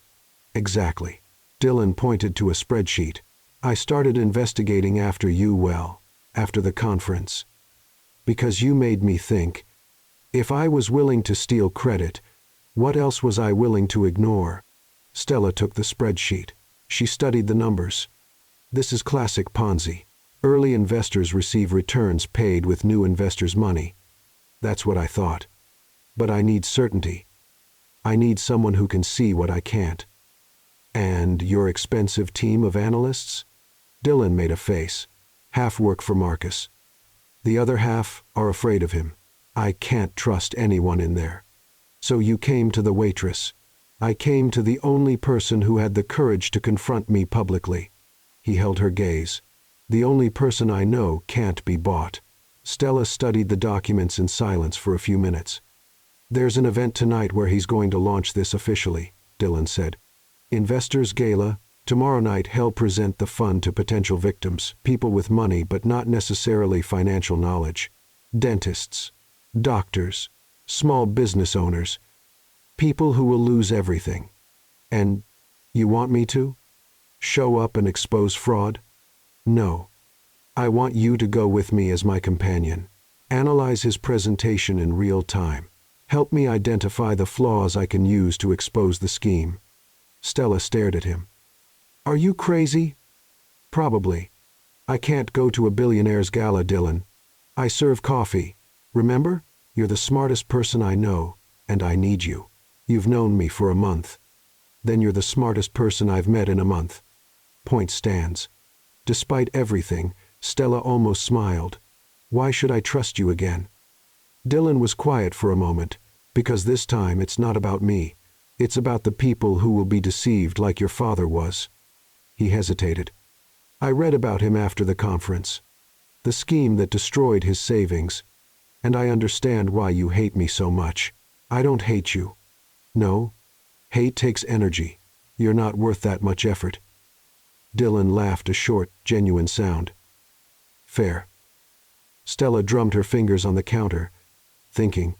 Exactly. Dylan pointed to a spreadsheet. I started investigating after the conference. Because you made me think, if I was willing to steal credit, what else was I willing to ignore? Stella took the spreadsheet. She studied the numbers. This is classic Ponzi. Early investors receive returns paid with new investors' money. That's what I thought. But I need certainty. I need someone who can see what I can't. And your expensive team of analysts? Dylan made a face. Half work for Marcus. The other half are afraid of him. I can't trust anyone in there. So you came to the waitress. I came to the only person who had the courage to confront me publicly. He held her gaze. The only person I know can't be bought. Stella studied the documents in silence for a few minutes. There's an event tonight where he's going to launch this officially, Dylan said. Investors Gala. Tomorrow night he'll present the fund to potential victims, people with money but not necessarily financial knowledge. Dentists, doctors, small business owners, people who will lose everything. And you want me to? Show up and expose fraud? No. I want you to go with me as my companion. Analyze his presentation in real time. Help me identify the flaws I can use to expose the scheme. Stella stared at him. Are you crazy? Probably. I can't go to a billionaire's gala, Dylan. I serve coffee. Remember? You're the smartest person I know, and I need you. You've known me for a month. Then you're the smartest person I've met in a month. Point stands. Despite everything, Stella almost smiled. Why should I trust you again? Dylan was quiet for a moment, because this time it's not about me. It's about the people who will be deceived like your father was. He hesitated. I read about him after the conference. The scheme that destroyed his savings. And I understand why you hate me so much. I don't hate you. No. Hate takes energy. You're not worth that much effort. Dylan laughed a short, genuine sound. Fair. Stella drummed her fingers on the counter, thinking.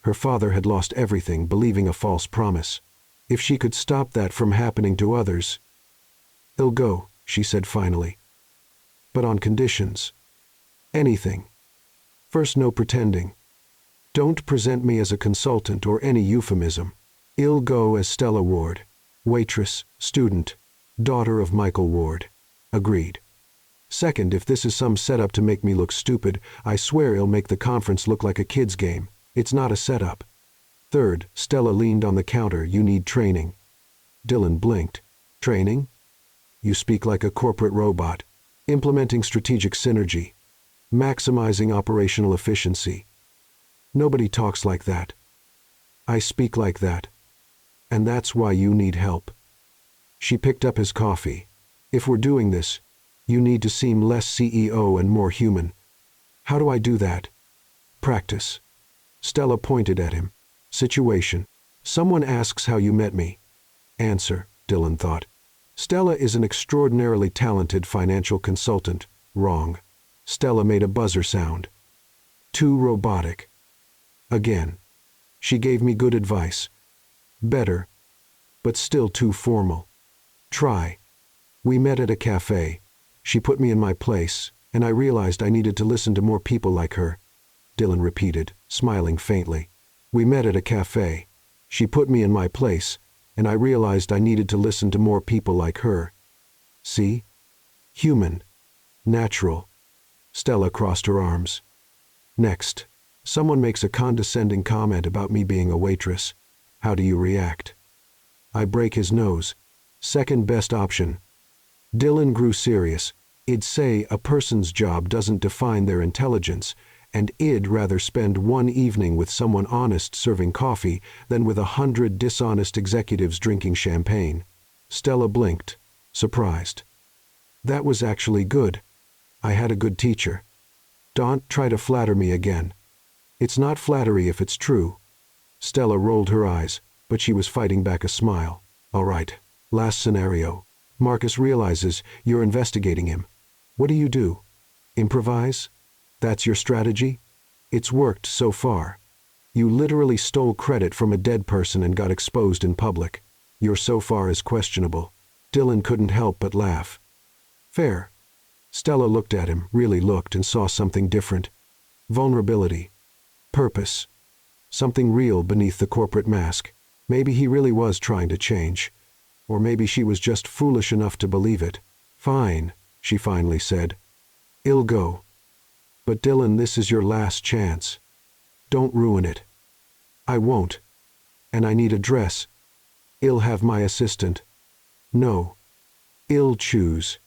Her father had lost everything, believing a false promise. If she could stop that from happening to others. "I'll go," she said finally. "But on conditions. Anything. First, no pretending. Don't present me as a consultant or any euphemism. I'll go as Stella Ward, waitress, student, daughter of Michael Ward." Agreed. "Second, if this is some setup to make me look stupid, I swear it'll make the conference look like a kid's game. It's not a setup." Third, Stella leaned on the counter. "You need training." Dylan blinked. "Training? You speak like a corporate robot. Implementing strategic synergy. Maximizing operational efficiency. Nobody talks like that. I speak like that. And that's why you need help." She picked up his coffee. "If we're doing this, you need to seem less CEO and more human." "How do I do that?" "Practice." Stella pointed at him. "Situation. Someone asks how you met me. Answer," Dylan thought. "Stella is an extraordinarily talented financial consultant." Wrong. Stella made a buzzer sound. "Too robotic." Again. "She gave me good advice. Better, but still too formal." "Try." "We met at a cafe. She put me in my place, and I realized I needed to listen to more people like her." Dylan repeated, smiling faintly. "We met at a cafe. She put me in my place, and I realized I needed to listen to more people like her." "See? Human. Natural." Stella crossed her arms. "Next, someone makes a condescending comment about me being a waitress. How do you react?" "I break his nose. Second best option." Dylan grew serious. "I'd say a person's job doesn't define their intelligence, and I'd rather spend one evening with someone honest serving coffee than with 100 dishonest executives drinking champagne." Stella blinked, surprised. "That was actually good. I had a good teacher. Don't try to flatter me again. It's not flattery if it's true." Stella rolled her eyes, but she was fighting back a smile. "All right, last scenario. Marcus realizes you're investigating him. What do you do? Improvise? That's your strategy? It's worked so far. You literally stole credit from a dead person and got exposed in public. You're so far as questionable." Dylan couldn't help but laugh. "Fair." Stella looked at him, really looked, and saw something different. Vulnerability. Purpose. Something real beneath the corporate mask. Maybe he really was trying to change. Or maybe she was just foolish enough to believe it. "Fine," she finally said. "I'll go. But Dylan, this is your last chance. Don't ruin it." "I won't. And I need a dress." "I'll have my assistant." "No. I'll choose.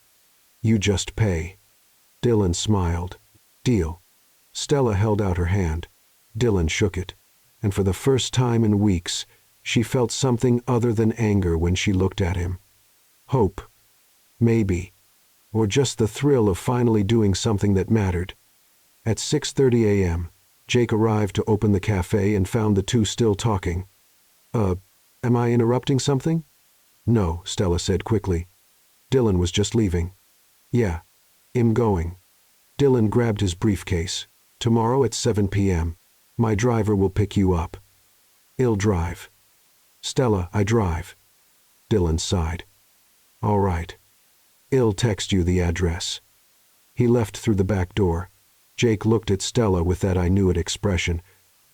You just pay." Dylan smiled. "Deal." Stella held out her hand. Dylan shook it. And for the first time in weeks, she felt something other than anger when she looked at him. Hope. Maybe. Or just the thrill of finally doing something that mattered. At 6:30 a.m., Jake arrived to open the cafe and found the two still talking. Am I interrupting something?" "No," Stella said quickly. "Dylan was just leaving." "Yeah. I'm going." Dylan grabbed his briefcase. "Tomorrow at 7 p.m. My driver will pick you up." "I'll drive." "Stella, I drive." Dylan sighed. "All right. I'll text you the address." He left through the back door. Jake looked at Stella with that "I knew it" expression.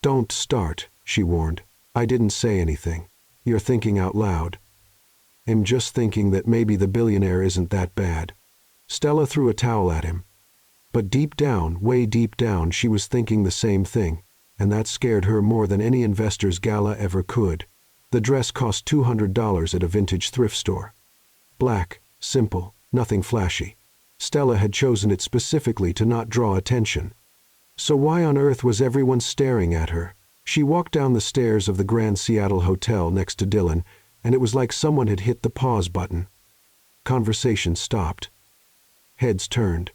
"Don't start," she warned. "I didn't say anything. You're thinking out loud." "I'm just thinking that maybe the billionaire isn't that bad." Stella threw a towel at him. But deep down, way deep down, she was thinking the same thing, and that scared her more than any investor's gala ever could. The dress cost $200 at a vintage thrift store. Black, simple, nothing flashy. Stella had chosen it specifically to not draw attention. So why on earth was everyone staring at her? She walked down the stairs of the Grand Seattle Hotel next to Dylan, and it was like someone had hit the pause button. Conversation stopped. Heads turned.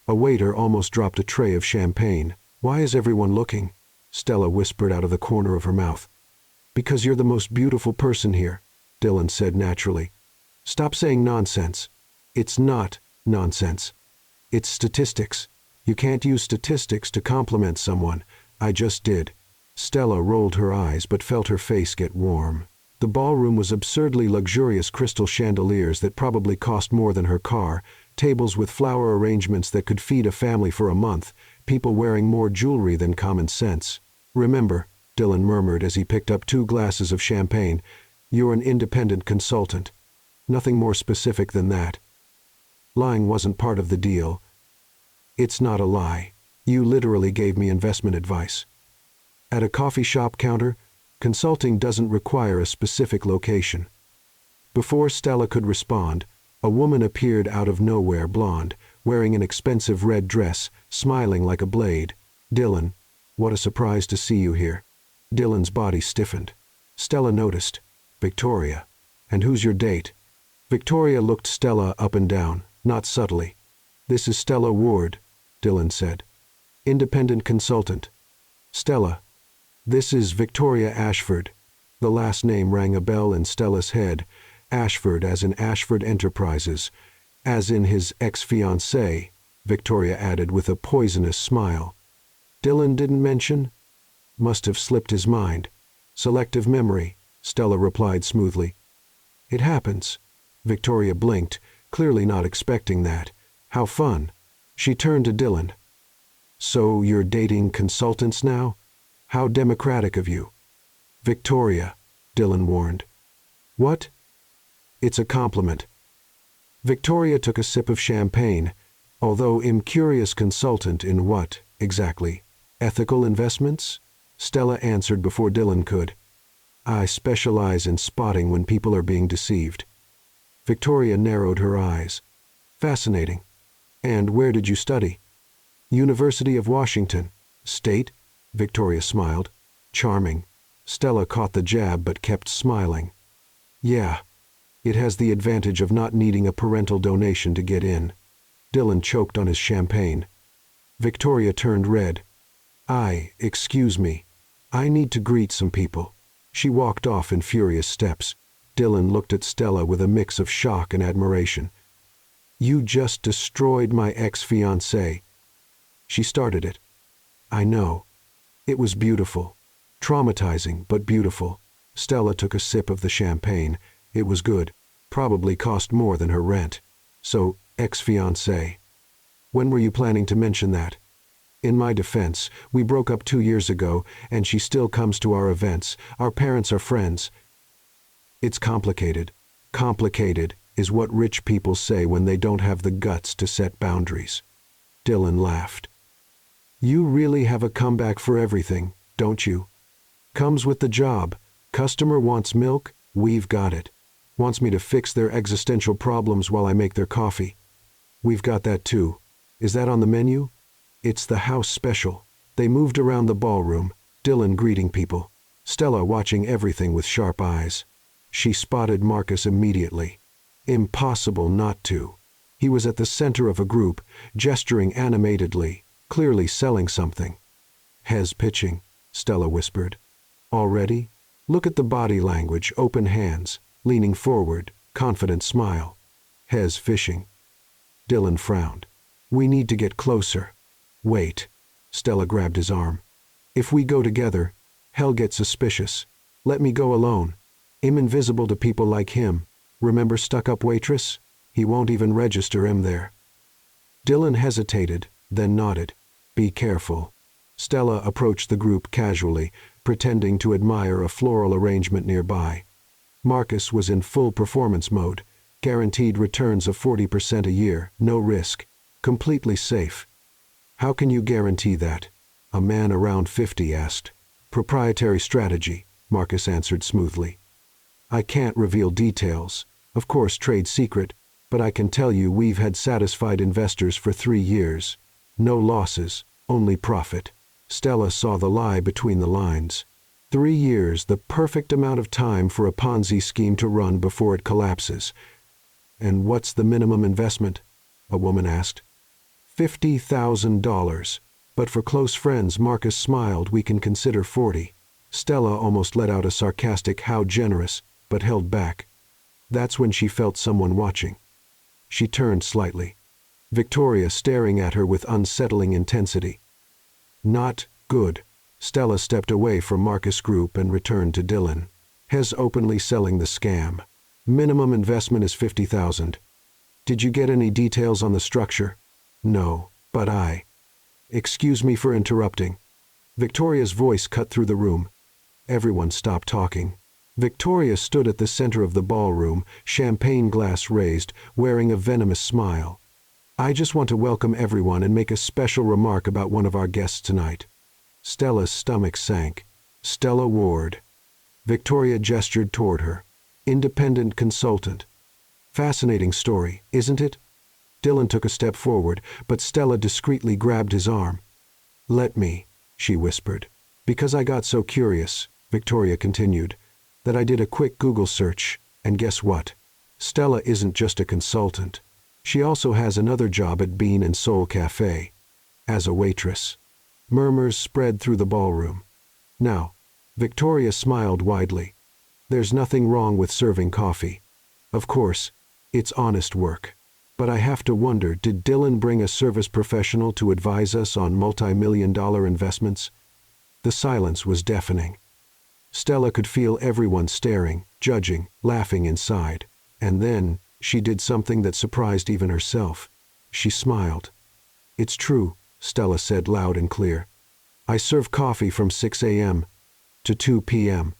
A waiter almost dropped a tray of champagne. "Why is everyone looking?" Stella whispered out of the corner of her mouth. "Because you're the most beautiful person here," Dylan said naturally. "Stop saying nonsense. It's not nonsense. It's statistics. You can't use statistics to compliment someone. I just did." Stella rolled her eyes but felt her face get warm. The ballroom was absurdly luxurious, crystal chandeliers that probably cost more than her car, tables with flower arrangements that could feed a family for a month, people wearing more jewelry than common sense. "Remember," Dylan murmured as he picked up 2 glasses of champagne, "you're an independent consultant. Nothing more specific than that. Lying wasn't part of the deal." "It's not a lie. You literally gave me investment advice." At a coffee shop counter, consulting doesn't require a specific location. Before Stella could respond, a woman appeared out of nowhere, blonde, wearing an expensive red dress, smiling like a blade. "Dylan, what a surprise to see you here." Dylan's body stiffened. Stella noticed. "Victoria. And who's your date?" Victoria looked Stella up and down, not subtly. "This is Stella Ward," Dylan said. "Independent consultant." "Stella. This is Victoria Ashford." The last name rang a bell in Stella's head. Ashford as in Ashford Enterprises. "As in his ex-fiancée," Victoria added with a poisonous smile. "Dylan didn't mention?" "Must have slipped his mind. Selective memory," Stella replied smoothly. "It happens." Victoria blinked, clearly not expecting that. "How fun." She turned to Dylan. "So you're dating consultants now? How democratic of you." "Victoria," Dylan warned. "What?" "It's a compliment." Victoria took a sip of champagne. "Although incurious consultant in what, exactly? Ethical investments?" Stella answered before Dylan could. "I specialize in spotting when people are being deceived." Victoria narrowed her eyes. "Fascinating. And where did you study?" "University of Washington." "State?" Victoria smiled. "Charming." Stella caught the jab but kept smiling. "Yeah. It has the advantage of not needing a parental donation to get in." Dylan choked on his champagne. Victoria turned red. Excuse me. I need to greet some people." She walked off in furious steps. Dylan looked at Stella with a mix of shock and admiration. "You just destroyed my ex-fiancée." "She started it." "I know. It was beautiful. Traumatizing, but beautiful." Stella took a sip of the champagne. It was good. Probably cost more than her rent. "So, ex-fiancée. When were you planning to mention that?" "In my defense, we broke up 2 years ago, and she still comes to our events. Our parents are friends." "It's complicated." "Complicated is what rich people say when they don't have the guts to set boundaries." Dylan laughed. "You really have a comeback for everything, don't you? Comes with the job. Customer wants milk, we've got it. Wants me to fix their existential problems while I make their coffee. We've got that too. Is that on the menu?" "It's the house special." They moved around the ballroom, Dylan greeting people, Stella watching everything with sharp eyes. She spotted Marcus immediately. Impossible not to. He was at the center of a group, gesturing animatedly, clearly selling something. "Hez pitching," Stella whispered. "Already? Look at the body language, open hands, leaning forward, confident smile. Hez fishing." Dylan frowned. "We need to get closer." "Wait." Stella grabbed his arm. "If we go together, he'll get suspicious. Let me go alone. I'm invisible to people like him. Remember stuck-up waitress? He won't even register him there." Dylan hesitated, then nodded. "Be careful." Stella approached the group casually, pretending to admire a floral arrangement nearby. Marcus was in full performance mode, guaranteed returns of 40% a year, no risk, completely safe. "How can you guarantee that?" a man around 50 asked. "Proprietary strategy," Marcus answered smoothly. "I can't reveal details. Of course, trade secret, but I can tell you we've had satisfied investors for 3 years. No losses, only profit." Stella saw the lie between the lines. 3 years, the perfect amount of time for a Ponzi scheme to run before it collapses. "And what's the minimum investment?" a woman asked. $50,000. But for close friends, Marcus smiled, "We can consider 40. Stella almost let out a sarcastic "how generous," but held back. That's when she felt someone watching. She turned slightly. Victoria staring at her with unsettling intensity. "Not good," Stella stepped away from Marcus Group and returned to Dylan. Has openly selling the scam. Minimum investment is $50,000. Did you get any details on the structure? No, but Excuse me for interrupting. Victoria's voice cut through the room. Everyone stopped talking. Victoria stood at the center of the ballroom, champagne glass raised, wearing a venomous smile. I just want to welcome everyone and make a special remark about one of our guests tonight. Stella's stomach sank. Stella Ward. Victoria gestured toward her. Independent consultant. Fascinating story, isn't it? Dylan took a step forward, but Stella discreetly grabbed his arm. Let me, she whispered. Because I got so curious, Victoria continued, that I did a quick Google search, and guess what? Stella isn't just a consultant. She also has another job at Bean and Soul Cafe. As a waitress. Murmurs spread through the ballroom. Now, Victoria smiled widely. There's nothing wrong with serving coffee. Of course, it's honest work. But I have to wonder, did Dylan bring a service professional to advise us on multi-million-dollar investments? The silence was deafening. Stella could feel everyone staring, judging, laughing inside. And then, she did something that surprised even herself. She smiled. It's true, Stella said loud and clear. I serve coffee from 6 a.m. to 2 p.m.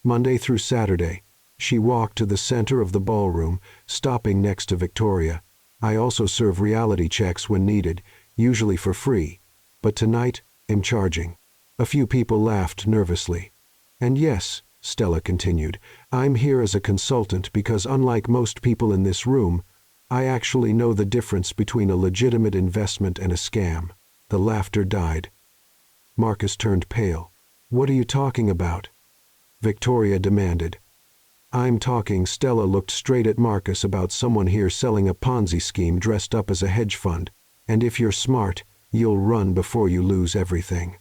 Monday through Saturday. She walked to the center of the ballroom, stopping next to Victoria. I also serve reality checks when needed, usually for free. But tonight, I'm charging. A few people laughed nervously. And yes, Stella continued, I'm here as a consultant because unlike most people in this room, I actually know the difference between a legitimate investment and a scam. The laughter died. Marcus turned pale. What are you talking about? Victoria demanded. I'm talking. Stella looked straight at Marcus about someone here selling a Ponzi scheme dressed up as a hedge fund, and if you're smart, you'll run before you lose everything.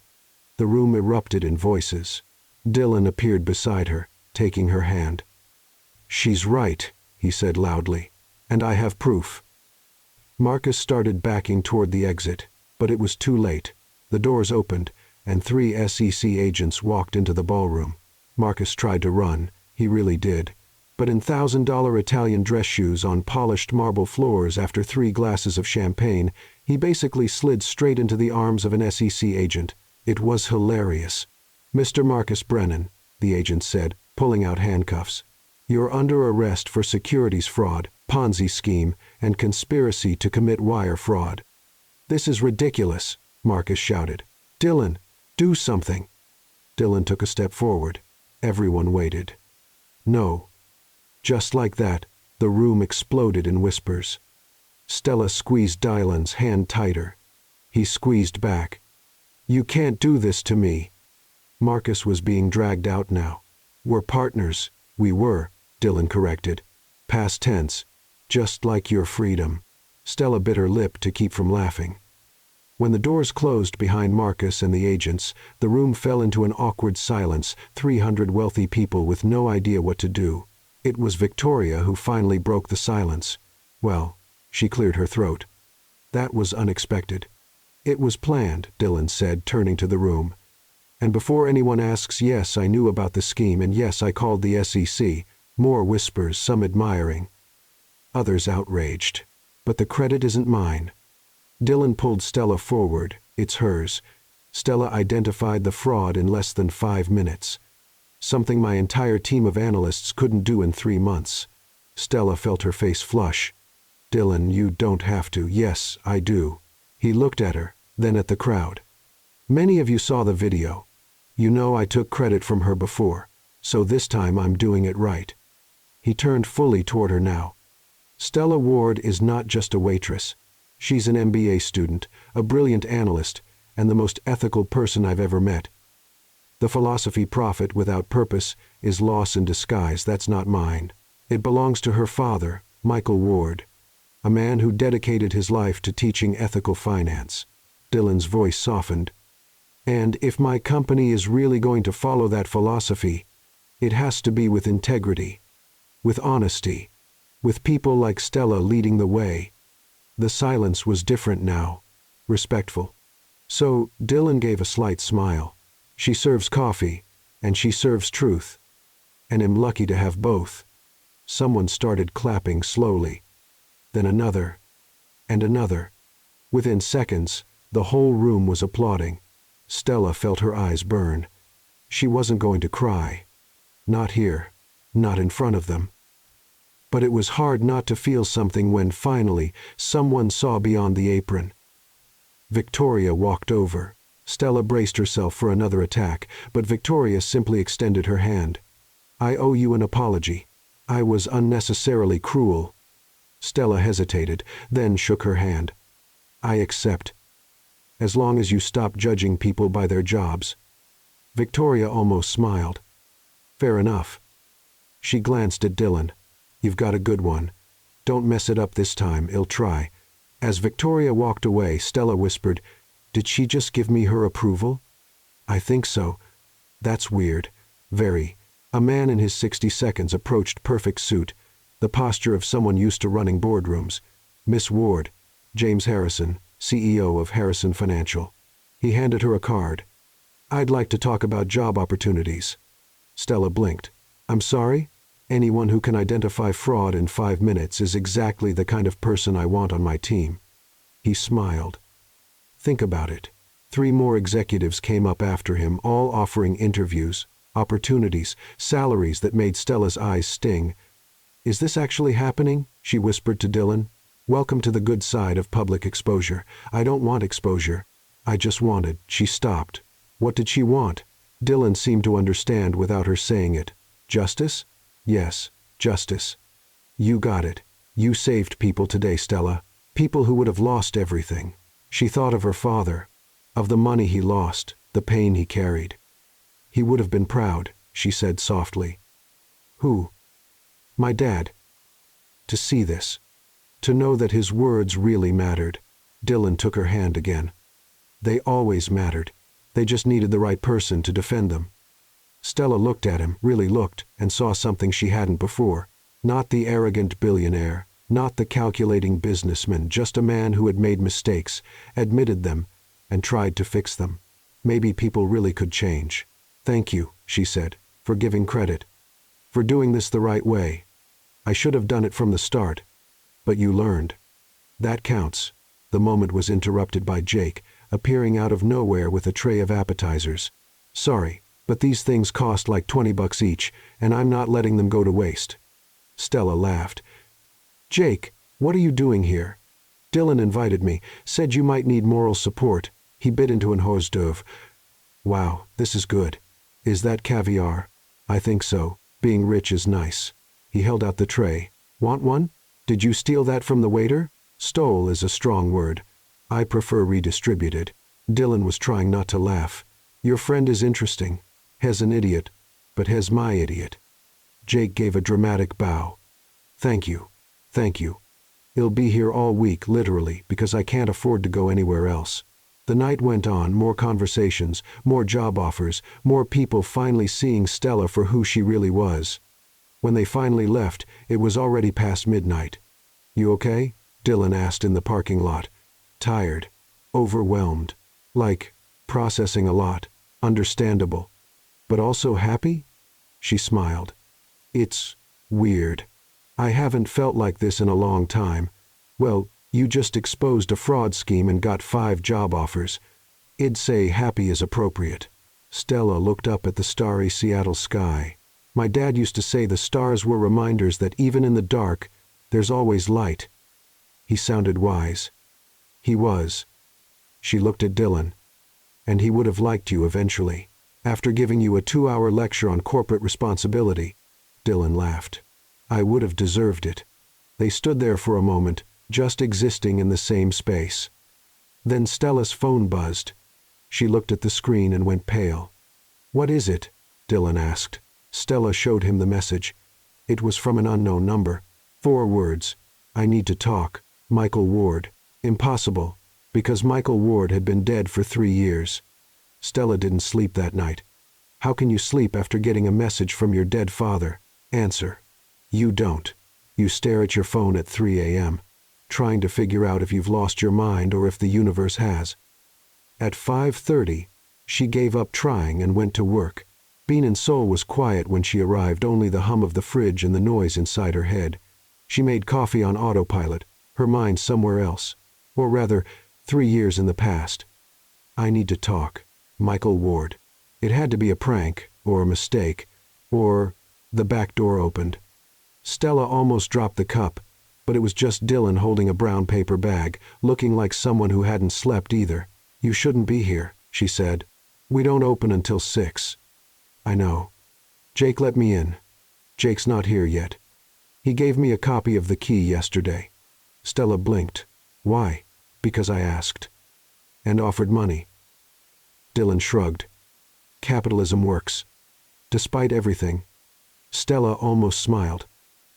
The room erupted in voices. Dylan appeared beside her, taking her hand. She's right, he said loudly, and I have proof. Marcus started backing toward the exit, but it was too late. The doors opened, and 3 SEC agents walked into the ballroom. Marcus tried to run. He really did. But in $1,000 Italian dress shoes on polished marble floors after 3 glasses of champagne, he basically slid straight into the arms of an SEC agent. It was hilarious. Mr. Marcus Brennan, the agent said, pulling out handcuffs. You're under arrest for securities fraud, Ponzi scheme, and conspiracy to commit wire fraud. This is ridiculous, Marcus shouted. Dylan, do something. Dylan took a step forward. Everyone waited. No. Just like that, the room exploded in whispers. Stella squeezed Dylan's hand tighter. He squeezed back. You can't do this to me. Marcus was being dragged out now. We're partners. We were, Dylan corrected. Past tense. Just like your freedom. Stella bit her lip to keep from laughing. When the doors closed behind Marcus and the agents, the room fell into an awkward silence, 300 wealthy people with no idea what to do. It was Victoria who finally broke the silence. Well, she cleared her throat. That was unexpected. It was planned, Dylan said, turning to the room. And before anyone asks, yes, I knew about the scheme, and yes, I called the SEC. More whispers, some admiring. Others outraged. But the credit isn't mine. Dylan pulled Stella forward. It's hers. Stella identified the fraud in less than 5 minutes. Something my entire team of analysts couldn't do in 3 months. Stella felt her face flush. Dylan, you don't have to. Yes, I do. He looked at her, then at the crowd. Many of you saw the video. You know I took credit from her before, so this time I'm doing it right. He turned fully toward her now. Stella Ward is not just a waitress. She's an MBA student, a brilliant analyst, and the most ethical person I've ever met. The philosophy profit without purpose is loss in disguise. That's not mine. It belongs to her father, Michael Ward, a man who dedicated his life to teaching ethical finance. Dylan's voice softened. And if my company is really going to follow that philosophy, it has to be with integrity, with honesty, with people like Stella leading the way. The silence was different now, respectful. So Dylan gave a slight smile. She serves coffee, and she serves truth. And I'm lucky to have both. Someone started clapping slowly. Then another, and another. Within seconds, the whole room was applauding. Stella felt her eyes burn. She wasn't going to cry. Not here. Not in front of them. But it was hard not to feel something when finally someone saw beyond the apron. Victoria walked over. Stella braced herself for another attack, but Victoria simply extended her hand. I owe you an apology. I was unnecessarily cruel. Stella hesitated, then shook her hand. I accept. As long as you stop judging people by their jobs. Victoria almost smiled. Fair enough. She glanced at Dylan. You've got a good one. Don't mess it up this time, I'll try. As Victoria walked away, Stella whispered, Did she just give me her approval? I think so. That's weird. Very. A man in his 60 seconds approached perfect suit, the posture of someone used to running boardrooms. Miss Ward, James Harrison, CEO of Harrison Financial. He handed her a card. I'd like to talk about job opportunities. Stella blinked. I'm sorry? Anyone who can identify fraud in 5 minutes is exactly the kind of person I want on my team. He smiled. Think about it. 3 more executives came up after him, all offering interviews, opportunities, salaries that made Stella's eyes sting. Is this actually happening? She whispered to Dylan. Welcome to the good side of public exposure. I don't want exposure. I just wanted. She stopped. What did she want? Dylan seemed to understand without her saying it. Justice? Yes, justice. You got it. You saved people today, Stella. People who would have lost everything. She thought of her father, of the money he lost, the pain he carried. He would have been proud, she said softly. Who? My dad. To see this. To know that his words really mattered. Dylan took her hand again. They always mattered. They just needed the right person to defend them. Stella looked at him, really looked, and saw something she hadn't before. Not the arrogant billionaire, not the calculating businessman, just a man who had made mistakes, admitted them, and tried to fix them. Maybe people really could change. Thank you, she said, for giving credit. For doing this the right way. I should have done it from the start. But you learned. That counts. The moment was interrupted by Jake, appearing out of nowhere with a tray of appetizers. Sorry, but these things cost like $20 each, and I'm not letting them go to waste. Stella laughed. Jake, what are you doing here? Dylan invited me, said you might need moral support. He bit into an hors d'oeuvre. Wow, this is good. Is that caviar? I think so. Being rich is nice. He held out the tray. Want one? Did you steal that from the waiter? Stole is a strong word. I prefer redistributed. Dylan was trying not to laugh. Your friend is interesting. Has an idiot, but has my idiot. Jake gave a dramatic bow. Thank you. Thank you. He'll be here all week, literally, because I can't afford to go anywhere else. The night went on, more conversations, more job offers, more people finally seeing Stella for who she really was. When they finally left, it was already past midnight. You okay? Dylan asked in the parking lot. Tired. Overwhelmed. Like, processing a lot. Understandable. But also happy? She smiled. It's weird. I haven't felt like this in a long time. Well, you just exposed a fraud scheme and got 5 job offers. I'd say happy is appropriate. Stella looked up at the starry Seattle sky. My dad used to say the stars were reminders that even in the dark, there's always light. He sounded wise. He was. She looked at Dylan. And he would have liked you eventually. After giving you a 2-hour lecture on corporate responsibility. Dylan laughed. I would have deserved it. They stood there for a moment, just existing in the same space. Then Stella's phone buzzed. She looked at the screen and went pale. What is it? Dylan asked. Stella showed him the message. It was from an unknown number. 4 words. I need to talk. Michael Ward. Impossible, because Michael Ward had been dead for 3 years. Stella didn't sleep that night. How can you sleep after getting a message from your dead father? Answer. You don't. You stare at your phone at 3 a.m., trying to figure out if you've lost your mind or if the universe has. At 5:30, She gave up trying and went to work. Bean and Soul was quiet when she arrived, only the hum of the fridge and the noise inside her head. She made coffee on autopilot, her mind somewhere else. Or rather, 3 years in the past. I need to talk. Michael Ward. It had to be a prank, or a mistake, or... The back door opened. Stella almost dropped the cup, but it was just Dylan holding a brown paper bag, looking like someone who hadn't slept either. You shouldn't be here, she said. We don't open until 6. I know. Jake let me in. Jake's not here yet. He gave me a copy of the key yesterday. Stella blinked. Why? Because I asked. And offered money. Dylan shrugged. Capitalism works. Despite everything. Stella almost smiled.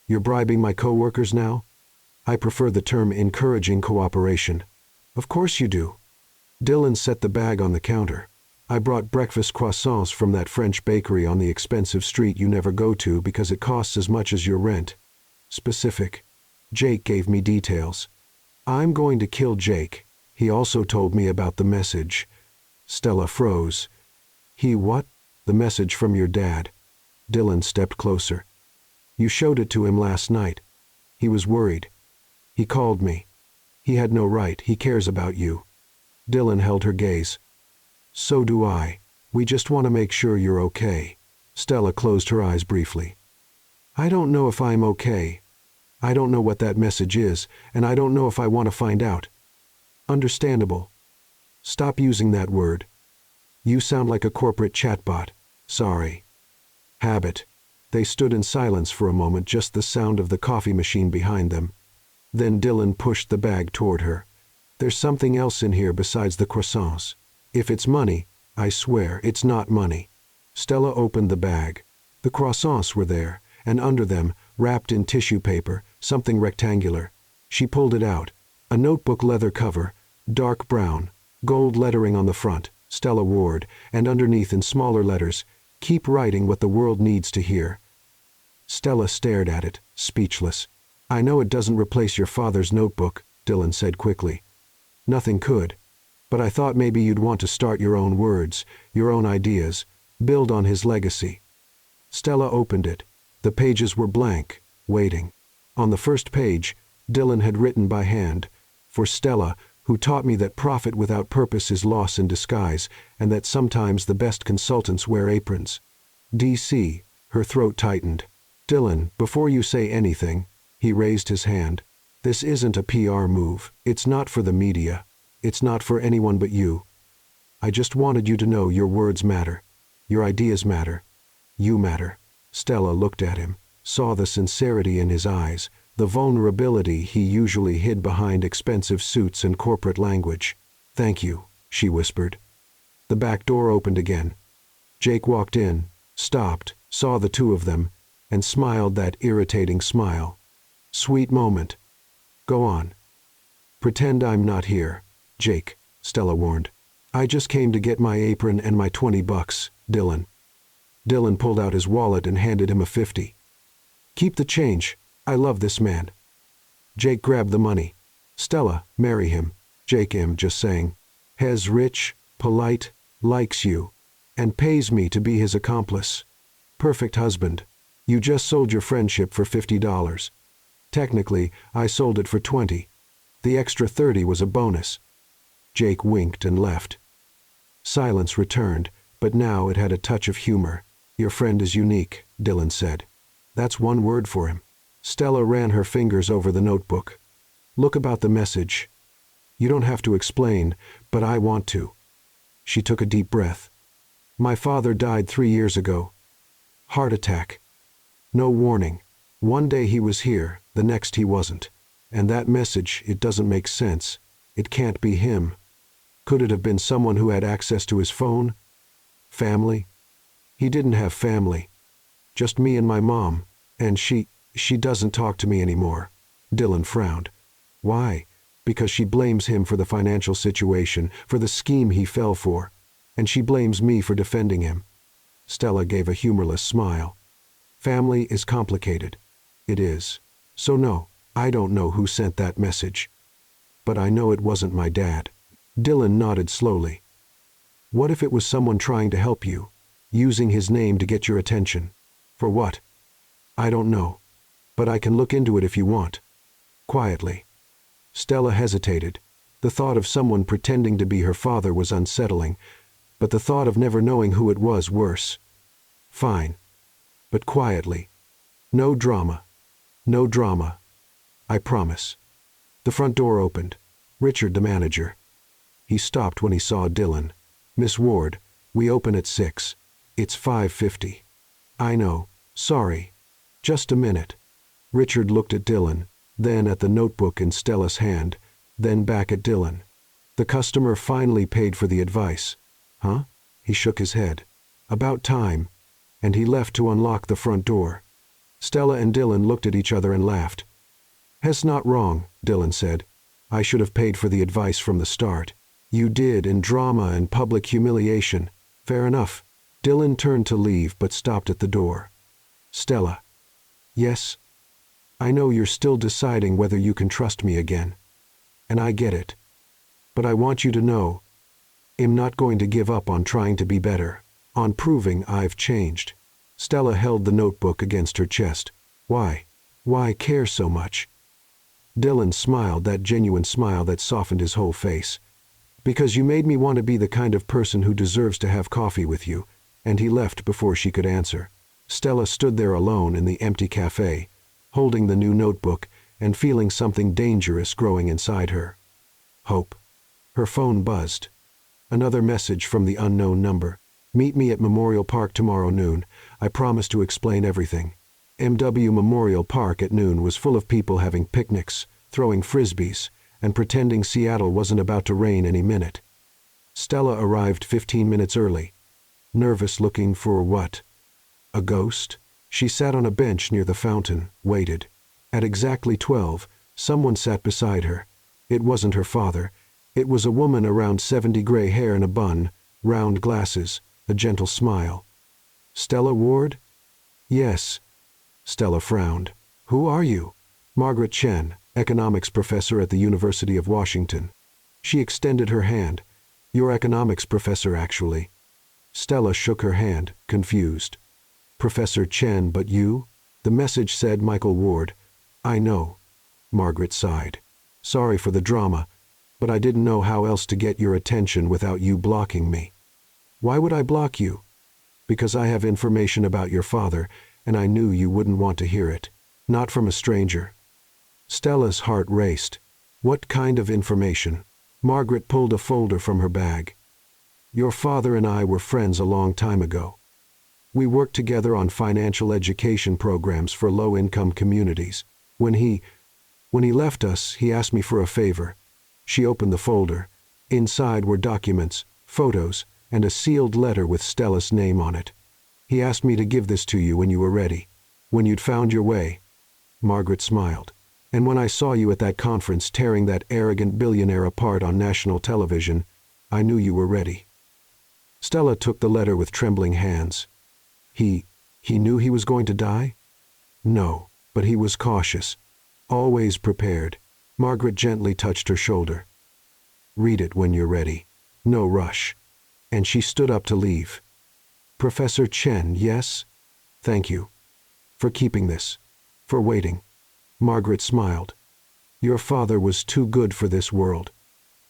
You're bribing my co-workers now? I prefer the term encouraging cooperation. Of course you do. Dylan set the bag on the counter. I brought breakfast croissants from that French bakery on the expensive street you never go to because it costs as much as your rent. Specific. Jake gave me details. I'm going to kill Jake. He also told me about the message. Stella froze. He what? The message from your dad. Dylan stepped closer. You showed it to him last night. He was worried. He called me. He had no right. He cares about you. Dylan held her gaze. So do I. We just want to make sure you're okay. Stella closed her eyes briefly. I don't know if I'm okay. I don't know what that message is, and I don't know if I want to find out. Understandable. Stop using that word. You sound like a corporate chatbot. Sorry. Habit. They stood in silence for a moment, just the sound of the coffee machine behind them. Then Dylan pushed the bag toward her. There's something else in here besides the croissants. If it's money, I swear it's not money. Stella opened the bag. The croissants were there, and under them, wrapped in tissue paper, something rectangular. She pulled it out. A notebook leather cover, dark brown, gold lettering on the front, Stella Ward, and underneath in smaller letters, keep writing what the world needs to hear. Stella stared at it, speechless. I know it doesn't replace your father's notebook, Dylan said quickly. Nothing could. But I thought maybe you'd want to start your own words, your own ideas, build on his legacy. Stella opened it. The pages were blank, waiting. On the first page, Dylan had written by hand, for Stella, who taught me that profit without purpose is loss in disguise, and that sometimes the best consultants wear aprons. DC, her throat tightened. Dylan, before you say anything, he raised his hand. This isn't a PR move. It's not for the media. It's not for anyone but you. I just wanted you to know your words matter. Your ideas matter. You matter. Stella looked at him, saw the sincerity in his eyes, the vulnerability he usually hid behind expensive suits and corporate language. Thank you, she whispered. The back door opened again. Jake walked in, stopped, saw the two of them, and smiled that irritating smile. Sweet moment. Go on. Pretend I'm not here, Jake, Stella warned. I just came to get my apron and my $20, Dylan. Dylan pulled out his wallet and handed him a 50. Keep the change. I love this man. Jake grabbed the money. Stella, marry him. Jake just saying. Hez rich, polite, likes you, and pays me to be his accomplice. Perfect husband. You just sold your friendship for $50. Technically, I sold it for 20. The extra 30 was a bonus. Jake winked and left. Silence returned, but now it had a touch of humor. Your friend is unique, Dylan said. That's one word for him. Stella ran her fingers over the notebook. Look about the message. You don't have to explain, but I want to. She took a deep breath. My father died 3 years ago. Heart attack. No warning. One day he was here, the next he wasn't. And that message, it doesn't make sense. It can't be him. Could it have been someone who had access to his phone? Family? He didn't have family. Just me and my mom. And she doesn't talk to me anymore. Dylan frowned. Why? Because she blames him for the financial situation, for the scheme he fell for. And she blames me for defending him. Stella gave a humorless smile. Family is complicated. It is. So no, I don't know who sent that message. But I know it wasn't my dad. Dylan nodded slowly. What if it was someone trying to help you, using his name to get your attention? For what? I don't know. But I can look into it if you want. Quietly. Stella hesitated. The thought of someone pretending to be her father was unsettling, but the thought of never knowing who it was worse. Fine. But quietly. No drama. No drama. I promise. The front door opened. Richard, the manager. He stopped when he saw Dylan. Miss Ward, we open at 6. It's 5:50. I know. Sorry. Just a minute. Richard looked at Dylan, then at the notebook in Stella's hand, then back at Dylan. The customer finally paid for the advice. Huh? He shook his head. About time. And he left to unlock the front door. Stella and Dylan looked at each other and laughed. "That's not wrong," Dylan said. "I should have paid for the advice from the start. You did, in drama and public humiliation. Fair enough." Dylan turned to leave but stopped at the door. "Stella." "Yes? I know you're still deciding whether you can trust me again. And I get it. But I want you to know, I'm not going to give up on trying to be better, on proving I've changed." Stella held the notebook against her chest. "Why? Why care so much?" Dylan smiled, that genuine smile that softened his whole face. "Because you made me want to be the kind of person who deserves to have coffee with you," and he left before she could answer. Stella stood there alone in the empty cafe, holding the new notebook and feeling something dangerous growing inside her. Hope. Her phone buzzed. Another message from the unknown number. "Meet me at Memorial Park tomorrow noon. I promise to explain everything." MW Memorial Park at noon was full of people having picnics, throwing frisbees, and pretending Seattle wasn't about to rain any minute. Stella arrived 15 minutes early. Nervous, looking for what? A ghost? She sat on a bench near the fountain, waited. At exactly 12, someone sat beside her. It wasn't her father. It was a woman around 70, gray hair in a bun, round glasses, a gentle smile. "Stella Ward?" "Yes." Stella frowned. "Who are you?" "Margaret Chen, economics professor at the University of Washington." She extended her hand. "Your economics professor, actually." Stella shook her hand, confused. "Professor Chen, but you?" The message said Michael Ward. "I know." Margaret sighed. "Sorry for the drama, but I didn't know how else to get your attention without you blocking me." "Why would I block you?" "Because I have information about your father, and I knew you wouldn't want to hear it. Not from a stranger." Stella's heart raced. "What kind of information?" Margaret pulled a folder from her bag. "Your father and I were friends a long time ago. We worked together on financial education programs for low-income communities. When he left us, he asked me for a favor." She opened the folder. Inside were documents, photos, and a sealed letter with Stella's name on it. "He asked me to give this to you when you were ready, when you'd found your way." Margaret smiled. "And when I saw you at that conference tearing that arrogant billionaire apart on national television, I knew you were ready." Stella took the letter with trembling hands. He knew he was going to die? No, but he was cautious, always prepared. Margaret gently touched her shoulder. "Read it when you're ready. No rush." And she stood up to leave. "Professor Chen, yes? Thank you. For keeping this. For waiting." Margaret smiled. "Your father was too good for this world.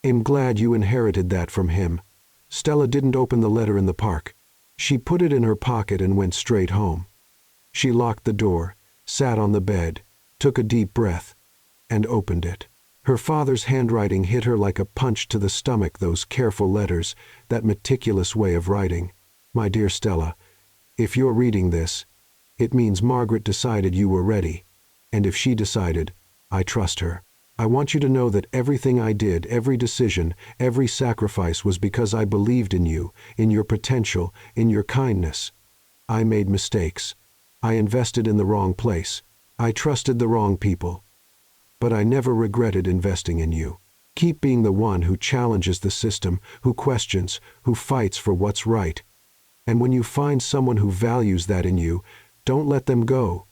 I'm glad you inherited that from him." Stella didn't open the letter in the park. She put it in her pocket and went straight home. She locked the door, sat on the bed, took a deep breath, and opened it. Her father's handwriting hit her like a punch to the stomach, those careful letters, that meticulous way of writing. "My dear Stella, if you're reading this, it means Margaret decided you were ready. And if she decided, I trust her. I want you to know that everything I did, every decision, every sacrifice was because I believed in you, in your potential, in your kindness. I made mistakes. I invested in the wrong place. I trusted the wrong people. But I never regretted investing in you. Keep being the one who challenges the system, who questions, who fights for what's right. And when you find someone who values that in you, don't let them go.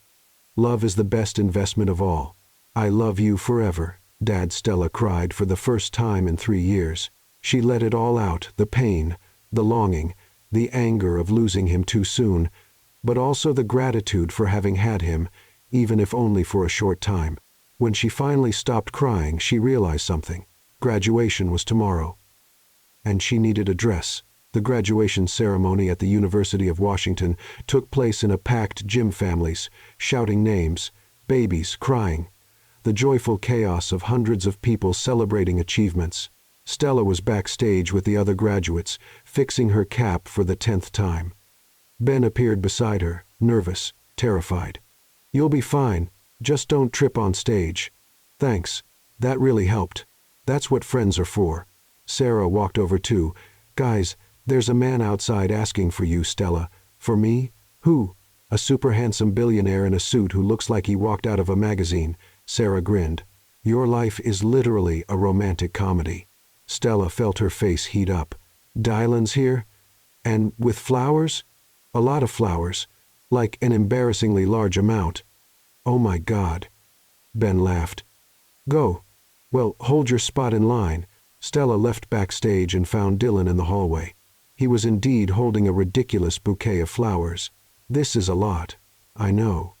Love is the best investment of all. I love you forever." Dad, Stella cried for the first time in 3 years. She let it all out, the pain, The longing, the anger of losing him too soon, but also the gratitude for having had him, even if only for a short time. When she finally stopped crying, she realized something. Graduation was tomorrow. And she needed a dress. The graduation ceremony at the University of Washington took place in a packed gym, families shouting names, babies crying, the joyful chaos of hundreds of people celebrating achievements. Stella was backstage with the other graduates, fixing her cap for the 10th time. Ben appeared beside her, nervous, terrified. "You'll be fine. Just don't trip on stage." "Thanks. That really helped. That's what friends are for." Sarah walked over too. "Guys, there's a man outside asking for you, Stella." "For me? Who?" "A super handsome billionaire in a suit who looks like he walked out of a magazine." Sarah grinned. "Your life is literally a romantic comedy." Stella felt her face heat up. "Dylan's here? And with flowers?" "A lot of flowers. Like an embarrassingly large amount." "Oh my God." Ben laughed. "Go. Well, hold your spot in line." Stella left backstage and found Dylan in the hallway. He was indeed holding a ridiculous bouquet of flowers. "This is a lot." "I know."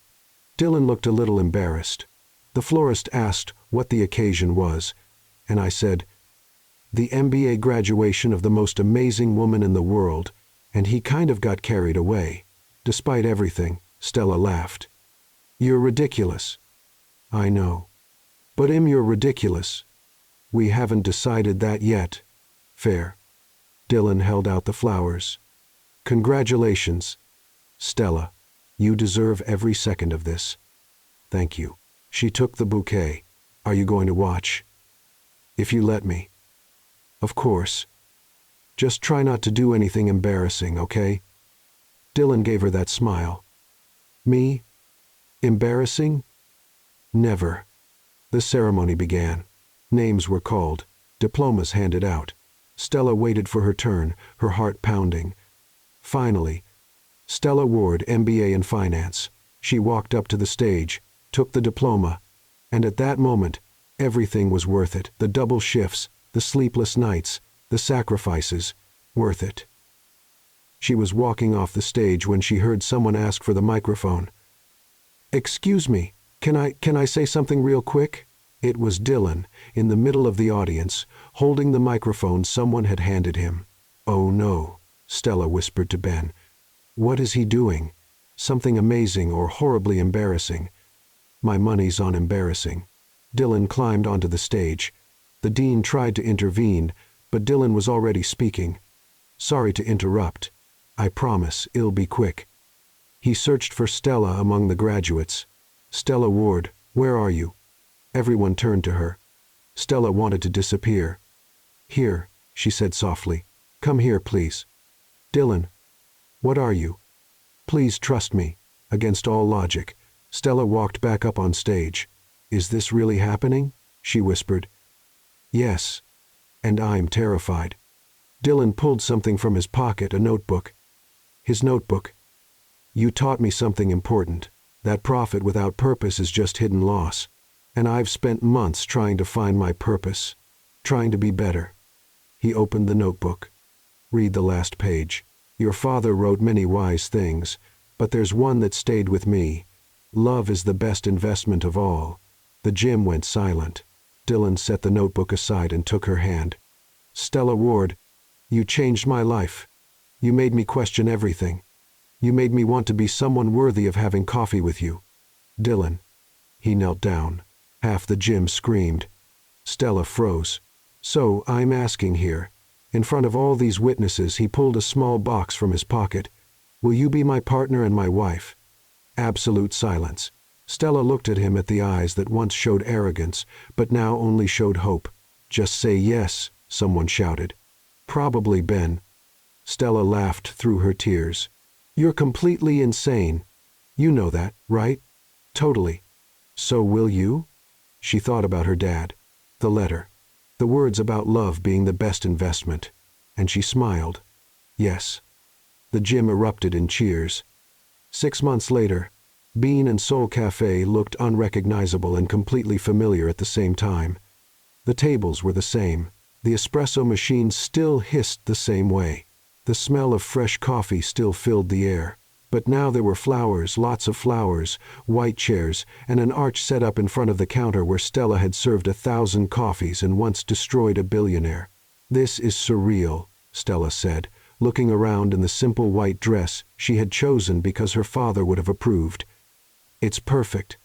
Dylan looked a little embarrassed. The florist asked what the occasion was, and I said, "The MBA graduation of the most amazing woman in the world," and he kind of got carried away. "Despite everything," Stella laughed. "You're ridiculous." "I know. But you're ridiculous." "We haven't decided that yet." "Fair." Dylan held out the flowers. "Congratulations, Stella. You deserve every second of this." "Thank you." She took the bouquet. "Are you going to watch?" "If you let me." "Of course. Just try not to do anything embarrassing, okay?" Dylan gave her that smile. "Me? Embarrassing? Never." The ceremony began. Names were called. Diplomas handed out. Stella waited for her turn, her heart pounding. Finally, Stella Ward, MBA in Finance. She walked up to the stage, took the diploma, and at that moment, everything was worth it. The double shifts, the sleepless nights, the sacrifices, worth it. She was walking off the stage when she heard someone ask for the microphone. "Excuse me, can I say something real quick?" It was Dylan, in the middle of the audience, holding the microphone someone had handed him. "Oh no," Stella whispered to Ben. "What is he doing? Something amazing or horribly embarrassing?" "My money's on embarrassing." Dylan climbed onto the stage. The dean tried to intervene, but Dylan was already speaking. "Sorry to interrupt. I promise it'll be quick." He searched for Stella among the graduates. "Stella Ward, where are you?" Everyone turned to her. Stella wanted to disappear. "Here," she said softly. "Come here, please." "Dylan, what are you?" "Please trust me." Against all logic, Stella walked back up on stage. "Is this really happening?" she whispered. "Yes. And I'm terrified." Dylan pulled something from his pocket, a notebook. His notebook. "You taught me something important. That profit without purpose is just hidden loss. And I've spent months trying to find my purpose, trying to be better." He opened the notebook. "Read the last page. Your father wrote many wise things, but there's one that stayed with me. Love is the best investment of all." The gym went silent. Dylan set the notebook aside and took her hand. "Stella Ward, you changed my life. You made me question everything. You made me want to be someone worthy of having coffee with you." "Dylan." He knelt down. Half the gym screamed. Stella froze. "So I'm asking here." In front of all these witnesses, he pulled a small box from his pocket. "Will you be my partner and my wife?" Absolute silence. Stella looked at him at the eyes that once showed arrogance, but now only showed hope. "Just say yes," someone shouted. "Probably Ben." Stella laughed through her tears. "You're completely insane. You know that, right?" "Totally." "So will you?" She thought about her dad, the letter, the words about love being the best investment, and she smiled. "Yes." The gym erupted in cheers. 6 months later, Bean and Soul Cafe looked unrecognizable and completely familiar at the same time. The tables were the same. The espresso machine still hissed the same way. The smell of fresh coffee still filled the air. But now there were flowers, lots of flowers, white chairs, and an arch set up in front of the counter where Stella had served 1,000 coffees and once destroyed a billionaire. "This is surreal," Stella said, looking around in the simple white dress she had chosen because her father would have approved. "It's perfect,"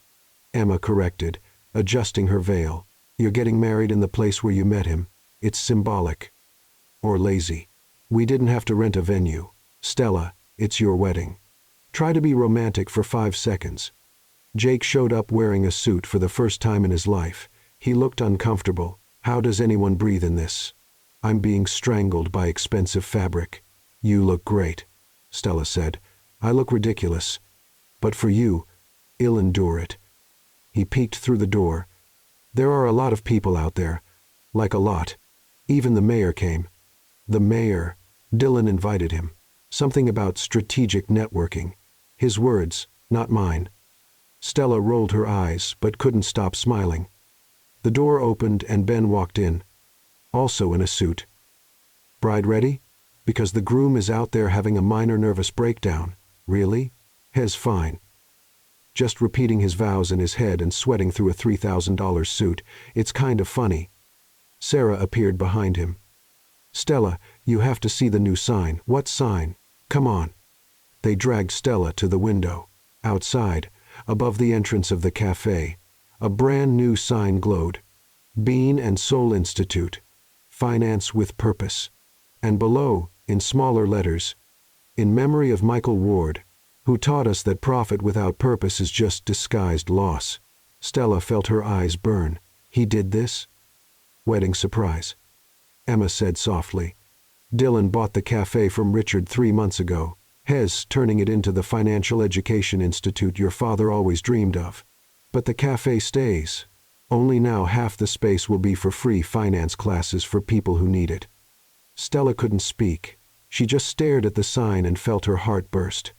Emma corrected, adjusting her veil. "You're getting married in the place where you met him. It's symbolic. Or lazy. We didn't have to rent a venue. Stella, it's your wedding. Try to be romantic for 5 seconds." Jake showed up wearing a suit for the first time in his life. He looked uncomfortable. "How does anyone breathe in this? I'm being strangled by expensive fabric." "You look great," Stella said. "I look ridiculous. But for you, I'll endure it." He peeked through the door. "There are a lot of people out there. Like a lot. Even the mayor came." "The mayor?" Dylan invited him. Something about strategic networking. His words, not mine. Stella rolled her eyes, but couldn't stop smiling. The door opened and Ben walked in, also in a suit. "Bride ready? Because the groom is out there having a minor nervous breakdown." "Really?" "Hez fine. Just repeating his vows in his head and sweating through a $3,000 suit. It's kind of funny." Sarah appeared behind him. "Stella, you have to see the new sign." "What sign?" "Come on." They dragged Stella to the window. Outside, above the entrance of the cafe, a brand new sign glowed. "Bean and Soul Institute. Finance with Purpose." And below, in smaller letters, "In memory of Michael Ward, who taught us that profit without purpose is just disguised loss." Stella felt her eyes burn. "He did this?" "Wedding surprise," Emma said softly. "Dylan bought the cafe from Richard 3 months ago. Hez turning it into the financial education institute your father always dreamed of. But the cafe stays. Only now half the space will be for free finance classes for people who need it." Stella couldn't speak. She just stared at the sign and felt her heart burst.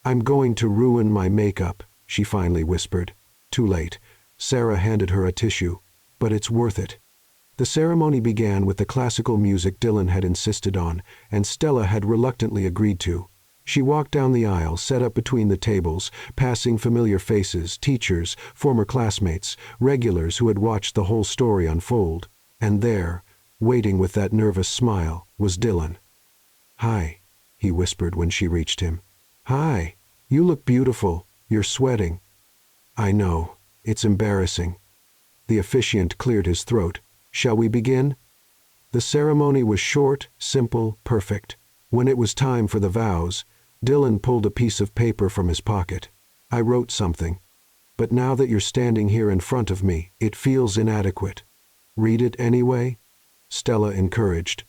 "I'm going to ruin my makeup," she finally whispered. Too late. Sarah handed her a tissue. "But it's worth it." The ceremony began with the classical music Dylan had insisted on, and Stella had reluctantly agreed to. She walked down the aisle, set up between the tables, passing familiar faces, teachers, former classmates, regulars who had watched the whole story unfold. And there, waiting with that nervous smile, was Dylan. "Hi," he whispered when she reached him. "Hi. You look beautiful. You're sweating." "I know. It's embarrassing." The officiant cleared his throat. "Shall we begin?" The ceremony was short, simple, perfect. When it was time for the vows, Dylan pulled a piece of paper from his pocket. "I wrote something. But now that you're standing here in front of me, it feels inadequate. Read it anyway?" Stella encouraged.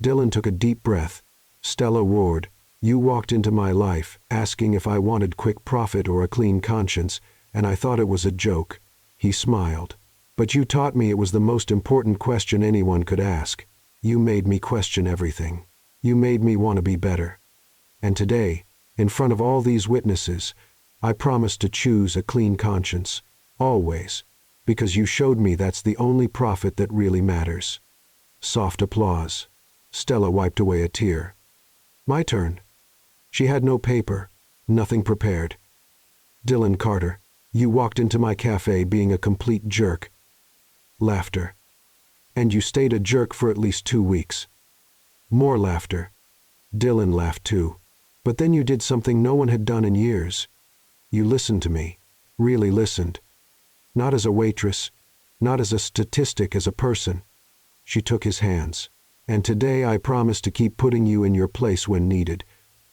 Dylan took a deep breath. "Stella Ward, you walked into my life, asking if I wanted quick profit or a clean conscience, and I thought it was a joke." He smiled. "But you taught me it was the most important question anyone could ask. You made me question everything. You made me want to be better. And today, in front of all these witnesses, I promise to choose a clean conscience, always, because you showed me that's the only profit that really matters." Soft applause. Stella wiped away a tear. "My turn." She had no paper, nothing prepared. "Dylan Carter, you walked into my cafe being a complete jerk." Laughter. "And you stayed a jerk for at least 2 weeks." More laughter. Dylan laughed too. "But then you did something no one had done in years. You listened to me. Really listened. Not as a waitress, not as a statistic, as a person." She took his hands. "And today I promise to keep putting you in your place when needed,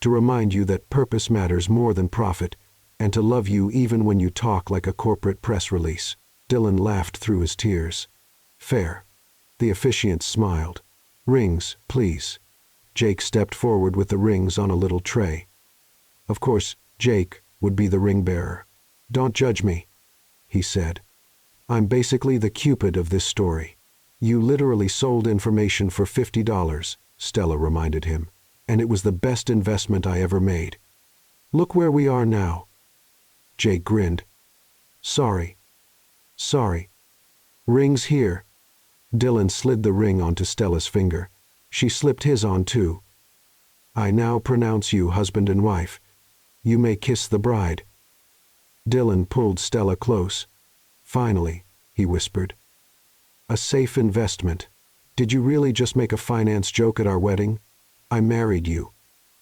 to remind you that purpose matters more than profit, and to love you even when you talk like a corporate press release." Dylan laughed through his tears. "Fair." The officiant smiled. "Rings, please." Jake stepped forward with the rings on a little tray. Of course, Jake would be the ring bearer. "Don't judge me," he said. "I'm basically the Cupid of this story." "You literally sold information for $50, Stella reminded him, "and it was the best investment I ever made. Look where we are now." Jake grinned. Sorry. "Ring's here." Dylan slid the ring onto Stella's finger. She slipped his on too. I now pronounce you husband and wife. You may kiss the bride." Dylan pulled Stella close. "Finally," he whispered. "A safe investment. Did you really just make a finance joke at our wedding? I married you.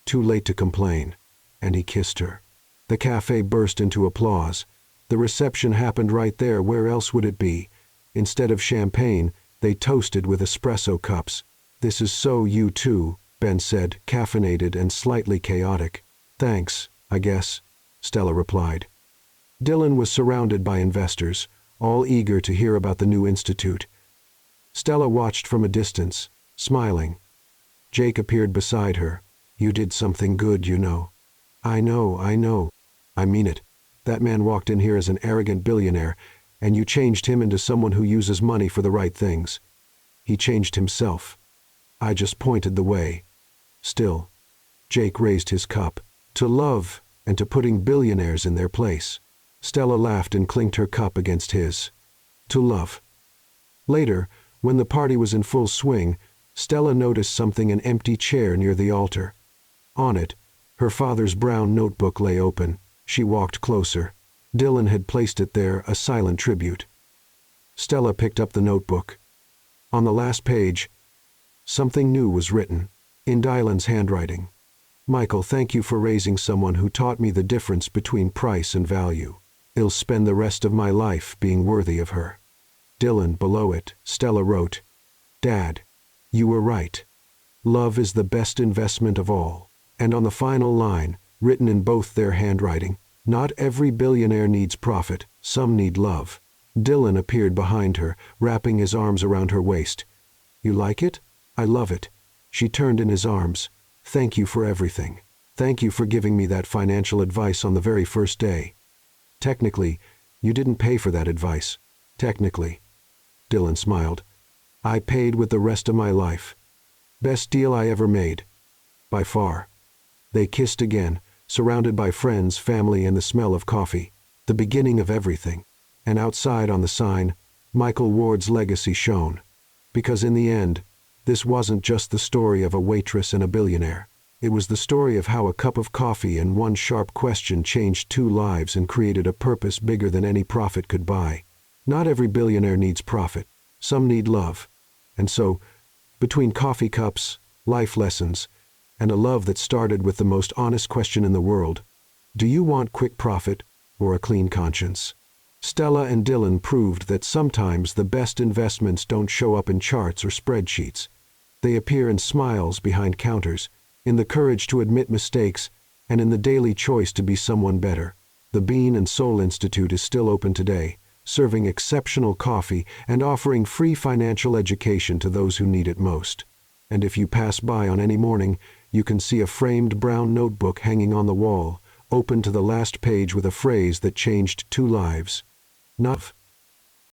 Too late to complain." And he kissed her. The cafe burst into applause. The reception happened right there. Where else would it be? Instead of champagne, they toasted with espresso cups. "This is so you too," Ben said, caffeinated and slightly chaotic. "Thanks, I guess," Stella replied. Dylan was surrounded by investors, all eager to hear about the new institute. Stella watched from a distance, smiling. Jake appeared beside her. "You did something good, you know." I know. I mean it. That man walked in here as an arrogant billionaire, and you changed him into someone who uses money for the right things. He changed himself. I just pointed the way." Still, Jake raised his cup. "To love and to putting billionaires in their place." Stella laughed and clinked her cup against his. "To love." Later, when the party was in full swing, Stella noticed something: an empty chair near the altar. On it, her father's brown notebook lay open. She walked closer. Dylan had placed it there, a silent tribute. Stella picked up the notebook. On the last page, something new was written, in Dylan's handwriting. "Michael, thank you for raising someone who taught me the difference between price and value. I'll spend the rest of my life being worthy of her." Dylan, below it, Stella wrote, "Dad, you were right. Love is the best investment of all." And on the final line, written in both their handwriting, "Not every billionaire needs profit, some need love." Dylan appeared behind her, wrapping his arms around her waist. "You like it?" "I love it." She turned in his arms. "Thank you for everything. Thank you for giving me that financial advice on the very first day." "Technically, you didn't pay for that advice." "Technically." Dylan smiled. "I paid with the rest of my life. Best deal I ever made. By far." They kissed again, surrounded by friends, family, and the smell of coffee. The beginning of everything. And outside on the sign, Michael Ward's legacy shone. Because in the end, this wasn't just the story of a waitress and a billionaire. It was the story of how a cup of coffee and one sharp question changed two lives and created a purpose bigger than any profit could buy. Not every billionaire needs profit. Some need love. And so, between coffee cups, life lessons, and a love that started with the most honest question in the world, do you want quick profit or a clean conscience? Stella and Dylan proved that sometimes the best investments don't show up in charts or spreadsheets. They appear in smiles behind counters, in the courage to admit mistakes, and in the daily choice to be someone better. The Bean and Soul Institute is still open today, serving exceptional coffee and offering free financial education to those who need it most. And if you pass by on any morning, you can see a framed brown notebook hanging on the wall, open to the last page with a phrase that changed two lives. Not